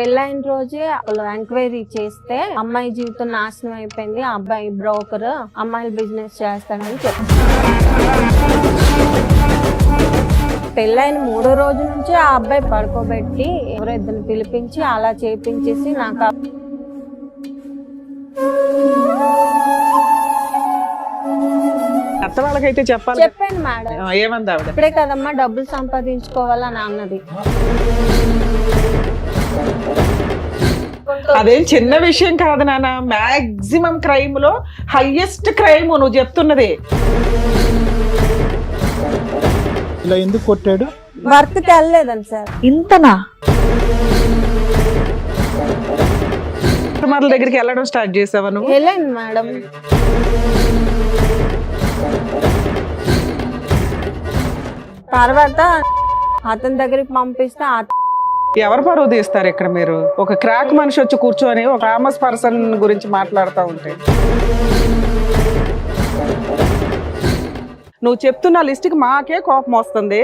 పెళ్ళైన రోజే వాళ్ళు ఎంక్వైరీ చేస్తే అమ్మాయి జీవితం నాశనం అయిపోయింది, ఆ అబ్బాయి బ్రోకర్, అమ్మాయిలు బిజినెస్ చేస్తాడని చెప్పారు. పెళ్ళైన 3వ రోజు నుంచి ఆ అబ్బాయి పడుకోబెట్టి ఎవరో ఇద్దరిని పిలిపించి అలా చేపించేసి నాకు అత్త వాళ్ళకైతే చెప్పాలి. చెప్పాను మేడం. ఏమంది ఆవిడ? ఇప్పుడే కదమ్మా డబ్బులు సంపాదించుకోవాలని అన్నది. అదేం చిన్న విషయం కాదు నాన్న. మాక్సిమం క్రైమ్ లో హైయెస్ట్ క్రైమ్ నువ్వు చెప్తున్నది. ఇలా ఎందుకు కొట్టాడు? వర్క్కి వెళ్ళలేదని సార్. ఇంతనా? కస్టమర్ల దగ్గరికి వెళ్ళడం స్టార్ట్ చేసావా నువ్వు? వెళ్ళాను మేడం. తర్వాత అతని దగ్గరికి పంపిస్తే ఎవరు పరువు తీస్తారు ఇక్కడ? మీరు ఒక క్రాక్ మనిషి వచ్చి కూర్చొని ఒక ఫేమస్ పర్సన్ గురించి మాట్లాడుతూ ఉంటే నువ్వు చెప్తున్న లిస్ట్కి మాకే కోపం వస్తుంది.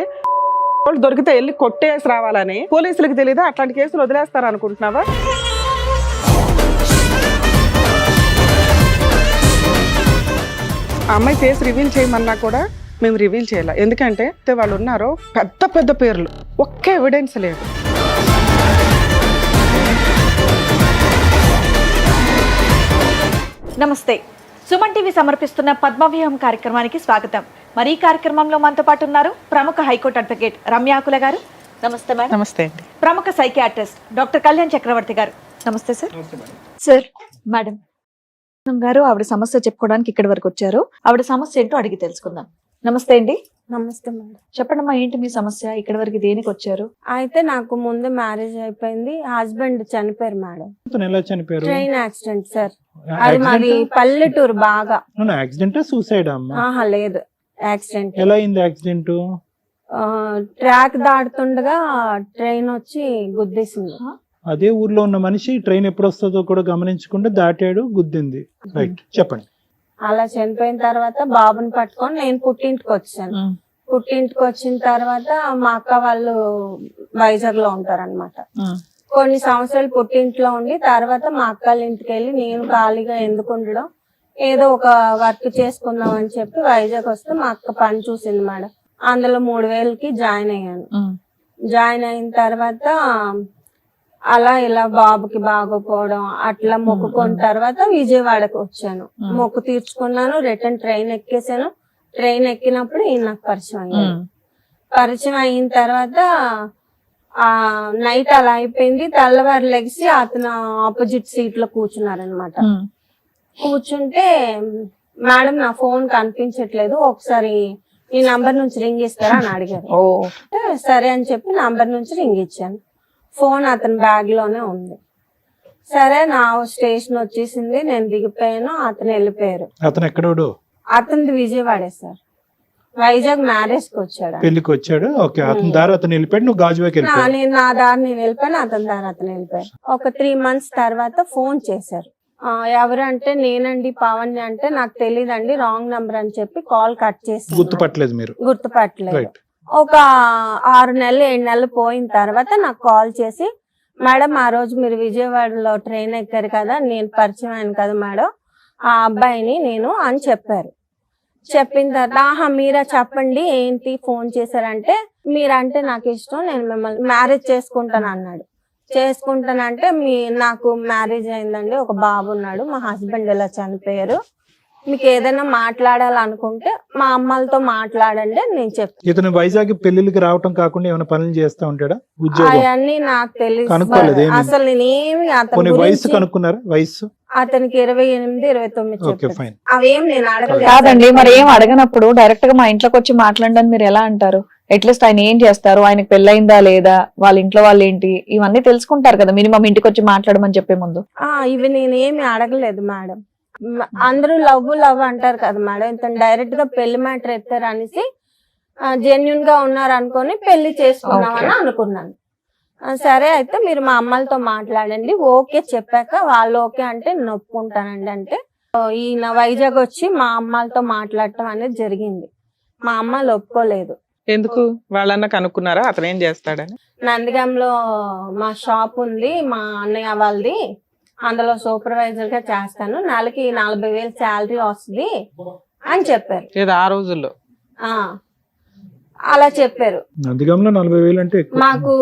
వాళ్ళు దొరికితే వెళ్ళి కొట్టేసి రావాలని పోలీసులకు తెలీదా? అట్లాంటి కేసులు వదిలేస్తారు అనుకుంటున్నావా? ఆ అమ్మాయి ఫేస్ రివీల్ చేయమన్నా కూడా మేము రివీల్ చేయాలి. ఎందుకంటే వాళ్ళు ఉన్నారు పెద్ద పెద్ద పేర్లు, ఒక్క ఎవిడెన్స్ లేదు. నమస్తే, సుమన్ టీవీ సమర్పిస్తున్న పద్మవ్యూహం కార్యక్రమానికి స్వాగతం. మరి ఈ కార్యక్రమంలో మనతో పాటు ఉన్నారు ప్రముఖ హైకోర్టు అడ్వకేట్ రమ్యాకుల గారు. నమస్తే మేడం. నమస్తే అండి. ప్రముఖ సైకియాట్రిస్ట్ డాక్టర్ కళ్యాణ్ చక్రవర్తి గారు. నమస్తే సార్. సార్, మేడం గారు ఆవిడ సమస్య చెప్పుకోవడానికి ఇక్కడి వరకు వచ్చారు. ఆవిడ సమస్య ఏంటో అడిగి తెలుసుకుందాం. నమస్తే అండి. నమస్తే మేడం. చెప్పండమ్మా, ఏంటి మీ సమస్య? ఇక్కడి వరకు దేనికి వచ్చారు? అయితే నాకు ముందు మ్యారేజ్ అయిపోయింది, హస్బెండ్ చనిపోయారు మేడం. ఎలా చనిపోయారు? Train accident sir. అది మాది పల్లెటూరు బాగా. యాక్సిడెంట్ సూసైడ్ అమ్మా? ఆహా లేదు, యాక్సిడెంట్. ఎలా అయింది యాక్సిడెంట్? ట్రాక్ దాటుతుండగా ట్రైన్ వచ్చి గుద్దేసింది. అదే ఊర్లో ఉన్న మనిషి ట్రైన్ ఎప్పుడు వస్తుందో కూడా గమనించకుండా దాటాడు, గుద్దింది. రైట్, చెప్పండి. అలా చనిపోయిన తర్వాత బాబుని పట్టుకొని నేను పుట్టింటికి వచ్చాను. పుట్టింటికి వచ్చిన తర్వాత మా అక్క వాళ్ళు వైజాగ్ లో ఉంటారన్నమాట. కొన్ని సంవత్సరాలు పుట్టింట్లో ఉండి తర్వాత మా అక్కల ఇంటికి వెళ్ళి నేను ఖాళీగా ఎందుకు ఉండడం, ఏదో ఒక వర్క్ చేసుకుందాం అని చెప్పి వైజాగ్ వస్తే మా అక్క పని చూసింది మేడం. అందులో 3,000కి జాయిన్ అయ్యాను. జాయిన్ అయిన తర్వాత అలా ఇలా బాబుకి బాగోపోవడం అట్లా మొక్కుకున్న తర్వాత విజయవాడకు వచ్చాను. మొక్కు తీర్చుకున్నాను, రిటర్న్ ట్రైన్ ఎక్కేసాను. ట్రైన్ ఎక్కినప్పుడు ఈయన నాకు పరిచయం అయ్యాడు. పరిచయం అయిన తర్వాత ఆ నైట్ అలా అయిపోయింది. తెల్లవారు లెగిసి అతను ఆపోజిట్ సీట్ లో కూర్చున్నారనమాట. కూర్చుంటే మేడం నా ఫోన్ కనిపించట్లేదు, ఒకసారి ఈ నంబర్ నుంచి రింగ్ ఇస్తారా అని అడిగారు. సరే అని చెప్పి నంబర్ నుంచి రింగ్ ఇచ్చాను. ఫోన్ అతని బ్యాగ్ లోనే ఉంది. సరే నా స్టేషన్ వచ్చేసింది, నేను దిగిపోయాను, అతను వెళ్ళిపోయారు. అతను ఎక్కడోడు? అతనిది విజయవాడే సార్. వైజాగ్ మ్యారేజ్ కి వచ్చాడు, పెళ్లికి వచ్చాడు. ఓకే, అతని దారి అతను వెళ్ళిపోయాడు, నువ్వు గాజువాకి వెళ్ళిపోయావు. నేను నా దారి నేను వెళ్ళిపోయాను, అతని దారి అతను వెళ్ళిపోయాడు. ఒక 3 months తర్వాత ఫోన్ చేశారు. ఎవరంటే నేనండి పవన్ అంటే నాకు తెలియదండి, రాంగ్ నంబర్ అని చెప్పి కాల్ కట్ చేసి గుర్తుపట్టలేదు మీరు? గుర్తుపట్టలేదు. ఒక 6 నెలలు 7 నెలలు పోయిన తర్వాత నాకు కాల్ చేసి, మేడం ఆ రోజు మీరు విజయవాడలో ట్రైన్ ఎక్కారు కదా, నేను పరిచయం అయ్యాను కదా మేడం, ఆ అబ్బాయిని నేను అని చెప్పారు. చెప్పిన తర్వాత మీరా చెప్పండి ఏంటి ఫోన్ చేశారంటే, మీరంటే నాకు ఇష్టం, నేను మిమ్మల్ని మ్యారేజ్ చేసుకుంటాను అన్నాడు. చేసుకుంటానంటే నాకు మ్యారేజ్ అయిందండి, ఒక బాబు ఉన్నాడు, మా హస్బెండ్ ఇలా చనిపోయారు, మీకు ఏదైనా మాట్లాడాలనుకుంటే మా అమ్మలతో మాట్లాడండి అని నేను చెప్తాను. ఇతను వైజాగ్ పెళ్లికి రావటం కాకుండా ఏమైనా పనులు చేస్తా ఉంటాడా? అవన్నీ నాకు తెలియదు అసలు. నేనేమి అతని వయసు కనుక్కున్నారా? వయసు అతనికి 28, 29 అవేం నేను అడగలేదు. కాదండి, మరి ఏం అడగనప్పుడు డైరెక్ట్ గా మా ఇంట్లోకి వచ్చి మాట్లాడడానికి మీరు ఎలా అంటారు? అట్లీస్ట్ ఆయన ఏం చేస్తారు, ఆయనకు పెళ్ళయిందా లేదా, వాళ్ళ ఇంట్లో వాళ్ళు ఏంటి, ఇవన్నీ తెలుసుకుంటారు కదా మినిమం ఇంటికి వచ్చి మాట్లాడమని చెప్పే ముందు. ఇవి నేనేమి అడగలేదు మేడం. అందరూ లవ్ అంటారు కదా మేడం, ఇతను డైరెక్ట్ గా పెళ్లి మ్యాటర్ ఎత్తారు అనేసి జెన్యున్ గా ఉన్నారు అనుకొని పెళ్లి చేసుకున్నామని అనుకున్నాను. సరే అయితే మీరు మా అమ్మలతో మాట్లాడండి, ఓకే చెప్పాక వాళ్ళు ఓకే అంటే నేను ఒప్పుకుంటానండి అంటే ఈయన వైజాగ్ వచ్చి మా అమ్మలతో మాట్లాడటం అనేది జరిగింది. మా అమ్మలు ఒప్పుకోలేదు. ఎందుకు? వాళ్ళన్నా కనుక్కున్నారా అతను ఏం చేస్తాడని? నందిగంలో మా షాప్ ఉంది, మా అన్నయ్య వాళ్ళది, అందులో సూపర్వైజర్ గా చేస్తాను, నెలకి 40,000 శాలరీ వస్తుంది అని చెప్పారు. ఏదో ఆ రోజుల్లో ఆ అలా చెప్పారు. నందిగాంలో 40,000 అంటే ఎక్కువ. మాకు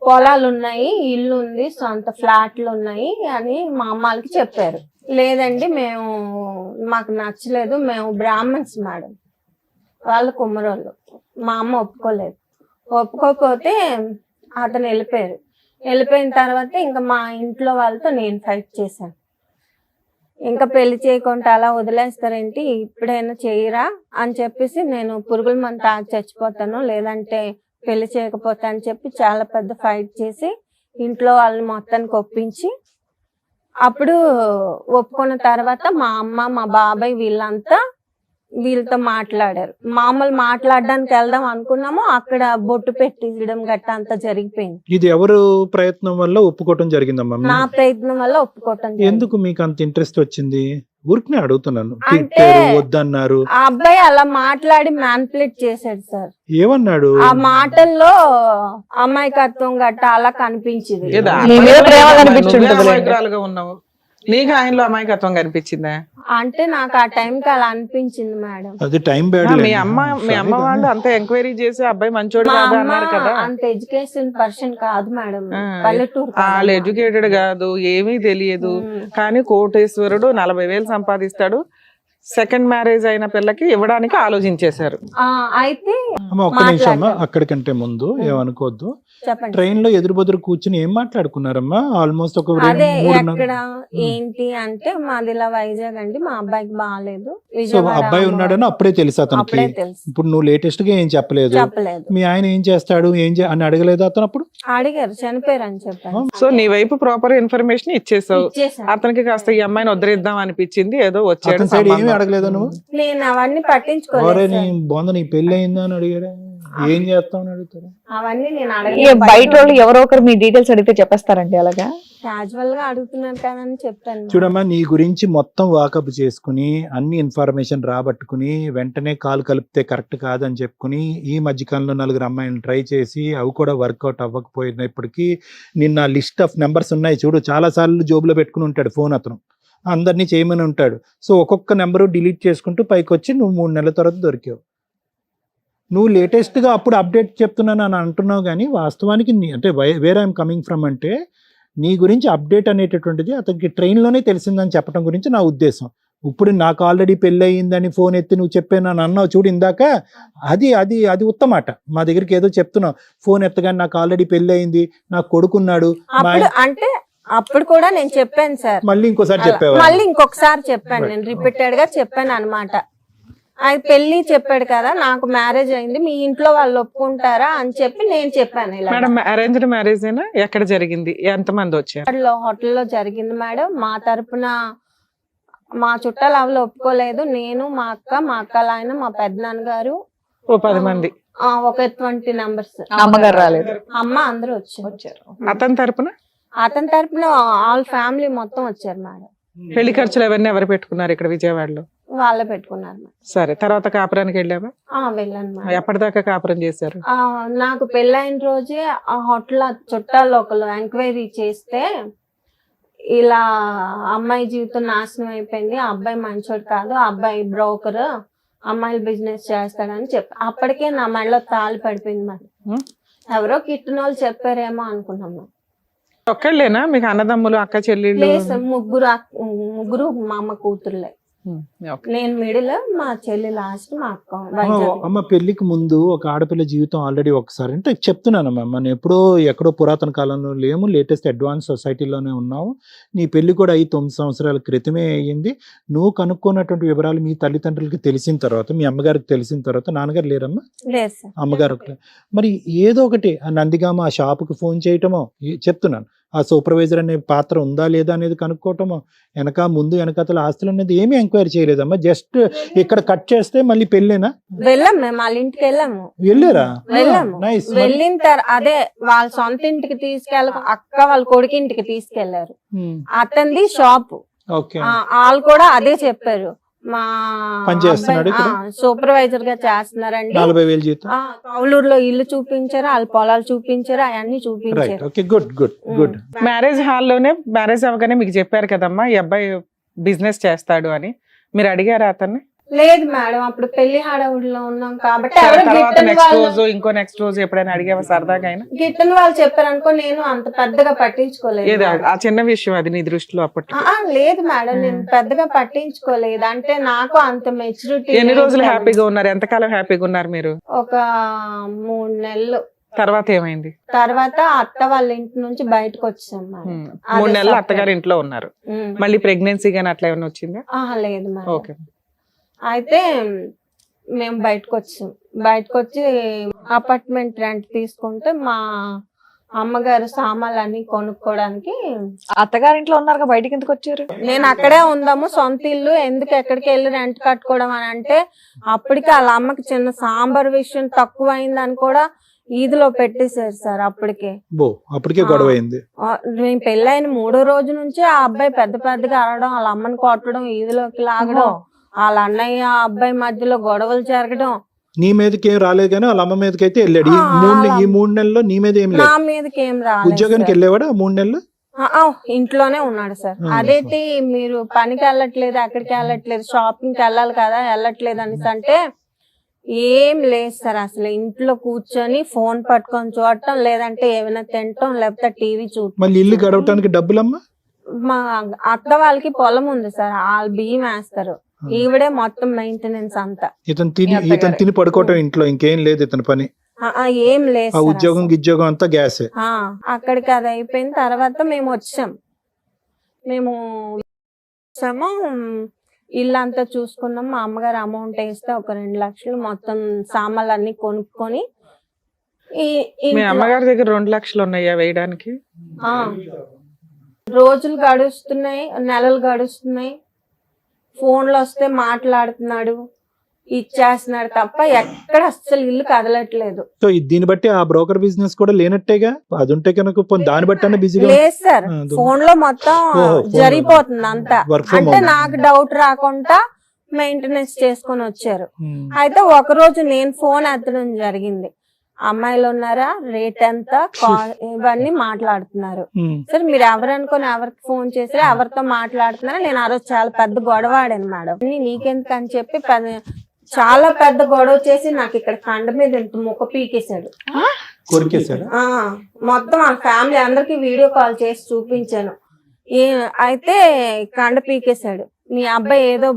పొలాలు ఉన్నాయి, ఇల్లు ఉంది, సొంత ఫ్లాట్లు ఉన్నాయి అని మా అమ్మాలకి చెప్పారు. లేదండి మేము మాకు నచ్చలేదు, మేము బ్రాహ్మణ్స్ మేడం, వాళ్ళు కుమ్మరోళ్ళు. మా అమ్మ ఒప్పుకోలేదు. ఒప్పుకోకపోతే అతను వెళ్ళిపోయారు. వెళ్ళిపోయిన తర్వాత ఇంకా మా ఇంట్లో వాళ్ళతో నేను ఫైట్ చేశాను. ఇంకా పెళ్లి చేయకుండా అలా వదిలేస్తారేంటి, ఇప్పుడైనా చేయరా అని చెప్పేసి నేను పురుగుల మందు తాగి చచ్చిపోతాను, లేదంటే పెళ్లి చేయకపోతా అని చెప్పి చాలా పెద్ద ఫైట్ చేసి ఇంట్లో వాళ్ళని మొత్తానికి ఒప్పించి అప్పుడు ఒప్పుకున్న తర్వాత మా అమ్మ మా బాబాయ్ వీళ్ళతో మాట్లాడారు. మామూలు మాట్లాడడానికి వెళ్దాం అనుకున్నాము, అక్కడ బొట్టు పెట్టించడం గట్ట అంతా జరిగిపోయింది. ఇది ఎవరు ప్రయత్నం వల్ల ఒప్పుకోవటం జరిగిందమ్మా? నా ప్రయత్నం వల్ల ఒప్పుకోవటం జరిగింది. ఎందుకు మీకు అంత ఇంట్రెస్ట్ వచ్చింది? ఊరికనే అడుగుతున్నాను. అంటే తిట్టారు, వద్దన్నారు. ఆ అబ్బాయి అలా మాట్లాడి మ్యానిపులేట్ చేశాడు సార్. ఏమన్నాడు? ఆ మాటల్లో అమాయకత్వం గట్ట అలా కనిపించింది. ఏదో నీ మీద ప్రేమ కనిపించుంటది నువ్వే లేండి. అమాయకురాలుగా ఉన్నావు, నీకు ఆయనలో అమాయకత్వం కనిపించిందా? అంటే నాకు ఆ టైంకి అలా అనిపించింది మేడం. అది టైం బ్యాడ్. మీ అమ్మ వాళ్ళు అంత ఎంక్వైరీ చేసి అబ్బాయి మంచోడు మా కాదు అమ్మ అన్నారు కదా. అంత ఎడ్యుకేషన్ పర్సన్ కాదు మేడం, ఆ, పల్లెటూరు వాళ్ళు ఎడ్యుకేటెడ్ కాదు, ఏమీ తెలియదు, కానీ కోటేశ్వరుడు 40,000 సంపాదిస్తాడు, సెకండ్ మ్యారేజ్ అయిన పిల్లకి ఇవ్వడానికి ఆలోచించేశారు. అయితే అమ్మ ఒక్క నిమిషం అమ్మా, అక్కడికంటే ముందు ఏమనుకోవద్దు. చెప్పండి. ట్రైన్ లో ఎదురు బదురు కూర్చుని ఏం మాట్లాడుకున్నారమ్మా? ఆల్మోస్ట్ ఒక అదే 3 ఎక్కడ ఏంటి అంటే మాది ఇలా వైజాగ్ అండి, మా అబ్బాయికి బాగాలేదు, సో విజయవాడ అబ్బాయి ఉన్నాడని అప్పుడే తెలుసు అతనికి. అప్పుడే తెలుసు. ఇప్పుడు నువ్వు లేటెస్ట్ గా ఏం చెప్పలేదు. చెప్పలేదు. మీ ఆయన ఏం చేస్తాడు అని అడగలేదు అతను అప్పుడు? అడిగారు, చనిపోయారు అని చెప్పాను. సో నీ వైపు ప్రాపర్ ఇన్ఫర్మేషన్ ఇచ్చేసావు. ఇచ్చేసాను. అతనికి కాస్త ఈ అమ్మాయిని వదిలేద్దాం అనిపించింది, ఏదో వచ్చాడు అతని సైడ్ ఏమీ సంబంధం. అడగలేదు నువ్వు? నేను అవన్నీ ఒరే పట్టించుకోలేదు నీ సార్. బొంద నీ పెళ్లి అయిందా అని అడిగారా? ఏం చేస్తావు అని అడుగుతారు. అవన్నీ నేను ఇక అడగలేదు. బయట వాళ్ళు ఎవరో ఒకరు మీ డీటెయిల్స్ అడిగితే చెప్పేస్తారండి అలాగా? క్యాజువల్ గా అడుగుతున్నారు కదా అని చెప్పాను. చూడమ్మా, నీ గురించి మొత్తం వాకప్ చేసుకుని అన్ని ఇన్ఫర్మేషన్ రాబట్టుకుని వెంటనే కాలు కలిపితే కరెక్ట్ కాదని చెప్పుకుని ఈ మధ్యకాలంలో 4 అమ్మాయిలను ట్రై చేసి అవి కూడా వర్కౌట్ అవ్వకపోయినప్పటికీ నిన్న లిస్ట్ ఆఫ్ నెంబర్స్ ఉన్నాయి చూడు, చాలా సార్లు జోబులో పెట్టుకుని ఉంటాడు ఫోన్ అతను, అందరినీ చేయమని ఉంటాడు. సో ఒక్కొక్క నెంబరు డిలీట్ చేసుకుంటూ పైకి వచ్చి నువ్వు 3 నెలల తర్వాత దొరికావు. నువ్వు లేటెస్ట్గా అప్పుడు అప్డేట్ చెప్తున్నాను అని అంటున్నావు, కానీ వాస్తవానికి అంటే వేర్ ఐఎమ్ కమింగ్ ఫ్రమ్ అంటే నీ గురించి అప్డేట్ అనేటటువంటిది అతనికి ట్రైన్లోనే తెలిసిందని చెప్పడం గురించి నా ఉద్దేశం. ఇప్పుడు నాకు ఆల్రెడీ పెళ్ళి అయ్యిందని ఫోన్ ఎత్తి నువ్వు చెప్పాను అని అన్నావు చూడు ఇందాక, అది అది అది ఉత్తమాట. మా దగ్గరికి ఏదో చెప్తున్నావు, ఫోన్ ఎత్తగానే నాకు ఆల్రెడీ పెళ్ళి అయింది, నాకు కొడుకున్నాడు. అప్పుడు అంటే అప్పుడు కూడా నేను చెప్పాను సార్. మళ్ళీ ఇంకోసారి చెప్పావా? మళ్ళీ ఇంకొకసారి చెప్పాను, నేను రిపీటెడ్ గా చెప్పాను అనమాట. అది పెళ్లి చెప్పాడు కదా, నాకు మ్యారేజ్ అయింది, మీ ఇంట్లో వాళ్ళు ఒప్పుకుంటారా అని చెప్పి నేను చెప్పాను. ఇలా మేడం అరేంజ్డ్ మ్యారేజ్ అయినా ఎక్కడ జరిగింది, ఎంతమంది వచ్చారు? హోటల్లో జరిగింది మేడం. మా తరపున మా చుట్టాలు అవలు ఒప్పుకోలేదు. నేను, మా అక్కల ఆయన, మా పెద్దనాన్నగారు, ఓ 10 మంది, ఒక 20 నంబర్స్. అమ్మగారు రాలేదు? అమ్మ అందరూ వచ్చారు. అతని తరపున అతని తరపున ఆల్ ఫ్యామిలీ మొత్తం వచ్చారు మేడం. పెళ్లి ఖర్చులు అవన్నీ ఎవరు పెట్టుకున్నారు ఇక్కడ విజయవాడలో? వాళ్ళే పెట్టుకున్నారు మేడం. సరే, తర్వాత కాపురానికి వెళ్ళావా? వెళ్ళాను మేడం. ఎప్పటిదాకా కాపురం చేశారు? నాకు పెళ్ళైన రోజే ఆ హోటల్ చుట్టాలు ఒకళ్ళు ఎంక్వైరీ చేస్తే ఇలా అమ్మాయి జీవితం నాశనం అయిపోయింది, ఆ అబ్బాయి మంచోడు కాదు, ఆ అబ్బాయి బ్రోకర్, అమ్మాయిలు బిజినెస్ చేస్తాడని చెప్పి అప్పటికే నా మెడలో తాళి పడిపోయింది మరి. ఎవరో కిట్టిన వాళ్ళు చెప్పారేమో అనుకున్నాం. ఒక్కళ్ళేనా మీకు అన్నదమ్ములు, అక్క చెల్లెళ్ళు? లేదు, ముగ్గురు మా అమ్మ కూతుర్లే. నేను మిడిల్, మా చెల్లి లాస్ట్, మా అక్క వైజాగ్. అమ్మ పెళ్లికి ముందు ఒక ఆడపిల్ల జీవితం ఆల్రెడీ ఒకసారి అంటే చెప్తున్నానమ్మా, మనం ఎక్కడో పురాతన కాలంలో లేము, లేటెస్ట్ అడ్వాన్స్ సొసైటీలోనే ఉన్నాము. నీ పెళ్లి కూడా 9 సంవత్సరాల క్రితమే అయ్యింది. నువ్వు కనుక్కున్నటువంటి వివరాలు మీ తల్లిదండ్రులకి తెలిసిన తర్వాత, మీ అమ్మగారికి తెలిసిన తర్వాత, నాన్నగారు లేరమ్మా? లేదు సార్. అమ్మగారు మరి ఏదో ఒకటి ఆ నందిగామ ఆ షాపుకి ఫోన్ చేయటమో, చెప్తున్నాను ఆ సూపర్వైజర్ అనే పాత్ర ఉందా లేదా అనేది కనుక్కోవటమో, వెనకాతల ఆస్తులు అనేది ఏమీ ఎంక్వైరీ చేయలేదమ్మా. జస్ట్ ఇక్కడ కట్ చేస్తే మళ్ళీ పెళ్ళేనా? వెళ్ళాం మేము వాళ్ళ ఇంటికి వెళ్ళారా? వెళ్ళాము. నైస్. వెళ్ళిన తర్వాత అదే వాళ్ళ సొంత ఇంటికి అక్క వాళ్ళ కొడుకు ఇంటికి తీసుకెళ్లారు. అతనిది షాప్, ఓకే. వాళ్ళు కూడా అదే చెప్పారు. మా పని చేస్తున్నాడు ఇక్కడ? సూపర్వైజర్ గా చేస్తున్నారండి. 40,000 జీతం. కౌలూరులో ఇల్లు చూపించారు, వాళ్ళ పొలాలు చూపించారు, అవన్నీ రైట్, చూపించారు. Okay, good good good. Marriage హాల్లోనే మ్యారేజ్ అవ్వగానే మీకు చెప్పారు కదమ్మా ఈ అబ్బాయి బిజినెస్ చేస్తాడు అని, మీరు అడిగారా అతన్ని? లేదు మేడం, అప్పుడు పెళ్లి హడావుడిలో ఉన్నాం కాబట్టి తర్వాత నెక్స్ట్ రోజు ఇంకో నెక్స్ట్ రోజు ఎప్పుడైనా అడిగావా సరదాగా అయినా? గిట్టని వాళ్ళు చెప్పారు అనుకో, నేను అంత పెద్దగా పట్టించుకోలేదు. ఏది ఆ చిన్న విషయం అది నీ దృష్టిలో అప్పట్లో? లేదు మేడం, నేను పెద్దగా పట్టించుకోలేదు. అంటే నాకు అంత మెచ్యూరిటీ. ఎన్ని రోజులు హ్యాపీగా ఉన్నారు? ఎంతకాలం హ్యాపీగా ఉన్నారు మీరు? ఒక 3 నెలలు. తర్వాత ఏమైంది? తర్వాత అత్త వాళ్ళ ఇంటి నుంచి బయటకు వచ్చాం మేడం. 3 నెలలు అత్తగారి ఇంట్లో ఉన్నారు. మళ్ళీ ప్రెగ్నెన్సీ గానీ అట్లా ఏమైనా వచ్చిందా? లేదు మేడం. ఓకే. అయితే మేము బయటకు వచ్చి అపార్ట్మెంట్ రెంట్ తీసుకుంటే మా అమ్మగారు సామాన్లు అన్ని కొనుక్కోవడానికి. అత్తగారింట్లో ఉన్నారు బయటికి ఎందుకు వచ్చారు? నేను అక్కడే ఉందాము, సొంత ఇల్లు ఎందుకు ఎక్కడికి వెళ్ళి రెంట్ కట్టుకోవడం అని అంటే, అప్పటికి వాళ్ళ అమ్మకి చిన్న సాంబార్ విషయం తక్కువ అయిందని కూడా ఈదులో పెట్టేశారు సార్. అప్పటికే గొడవ అయింది. మేము పెళ్ళైన 3వ రోజు నుంచి ఆ అబ్బాయి పెద్ద పెద్దగా అరవడం, వాళ్ళ అమ్మని కొట్టడం, ఈదులోకి లాగడం, వాళ్ళ అన్నయ్య అబ్బాయి మధ్యలో గొడవలు జరగడం. నీ మీదకి ఏం రాలేదు కానీ వాళ్ళ అమ్మ మీదకి అయితే వెళ్ళాడు. ఈ 3 నెలల్లో నీ మీద ఏం లేదు? నా మీదకి ఏం రాలేదు. ఉద్యోగానికి వెళ్ళేవాడు 3 నెలలు? ఇంట్లోనే ఉన్నాడు సార్. అదేంటి మీరు పనికి వెళ్ళట్లేదు, అక్కడికి వెళ్ళట్లేదు, షాపింగ్కి వెళ్ళాలి కదా వెళ్ళట్లేదు అనేసి అంటే, ఏం లేదు సార్, అసలు ఇంట్లో కూర్చొని ఫోన్ పట్టుకొని చూడటం, లేదంటే ఏమైనా తినటం, లేకపోతే టీవీ చూడటం. మళ్ళీ ఇల్లు గడవటానికి డబ్బులమ్మా? మా అత్త వాళ్ళకి పొలం ఉంది సార్, వాళ్ళు బియ్యం వేస్తారు, ఈవిడే మొత్తం మెయింటెనెన్స్ అంతా. ఇతను తిని పడుకోవటం ఇంట్లో, ఇంకేం లేదు ఇతని పని? ఏం లేదు. ఉద్యోగం అంతా గ్యాస్. అక్కడికి అది అయిపోయిన తర్వాత మేము వచ్చాము. ఇల్లు అంతా చూసుకున్నాం. మా అమ్మగారు అమౌంట్ వేస్తే ఒక 2 లక్షలు మొత్తం సామాన్లు అన్ని కొనుక్కొని. మీ అమ్మగారి దగ్గర 2 లక్షలు ఉన్నాయా వేయడానికి? రోజులు గడుస్తున్నాయి, నెలలు గడుస్తున్నాయి, ఫోన్లు వస్తే మాట్లాడుతున్నాడు, ఇచ్చేస్తున్నాడు తప్ప ఎక్కడ అస్సలు ఇల్లు కదలట్లేదు. సో దీన్ని బట్టి ఆ బ్రోకర్ బిజినెస్ కూడా లేనట్టేగా? అది ఉంటే కనుక దాన్ని బట్టి బిజీగా లేదు సార్, ఫోన్ లో మొత్తం జరిగిపోతుంది అంతా. అంటే నాకు డౌట్ రాకుండా మెయింటెనెన్స్ చేసుకొని వచ్చారు. అయితే ఒక రోజు నేను ఫోన్ ఎత్తడం జరిగింది. అమ్మాయిలు ఉన్నారా, రేట్ ఎంత, ఇవన్నీ మాట్లాడుతున్నారు. సరే మీరు ఎవరు అనుకుని ఎవరికి ఫోన్ చేసి ఎవరితో మాట్లాడుతున్నారా? నేను ఆ రోజు చాలా పెద్ద గొడవ ఆడాను మేడం. నీకెందుకు అని చెప్పి చాలా పెద్ద గొడవ చేసి నాకు ఇక్కడ కండ మీద ఇంత ముక్క పీకేశాడు. మొత్తం ఆ ఫ్యామిలీ అందరికి వీడియో కాల్ చేసి చూపించాను. అయితే కండ పీకేశాడు. మీ అబ్బాయి ఏదో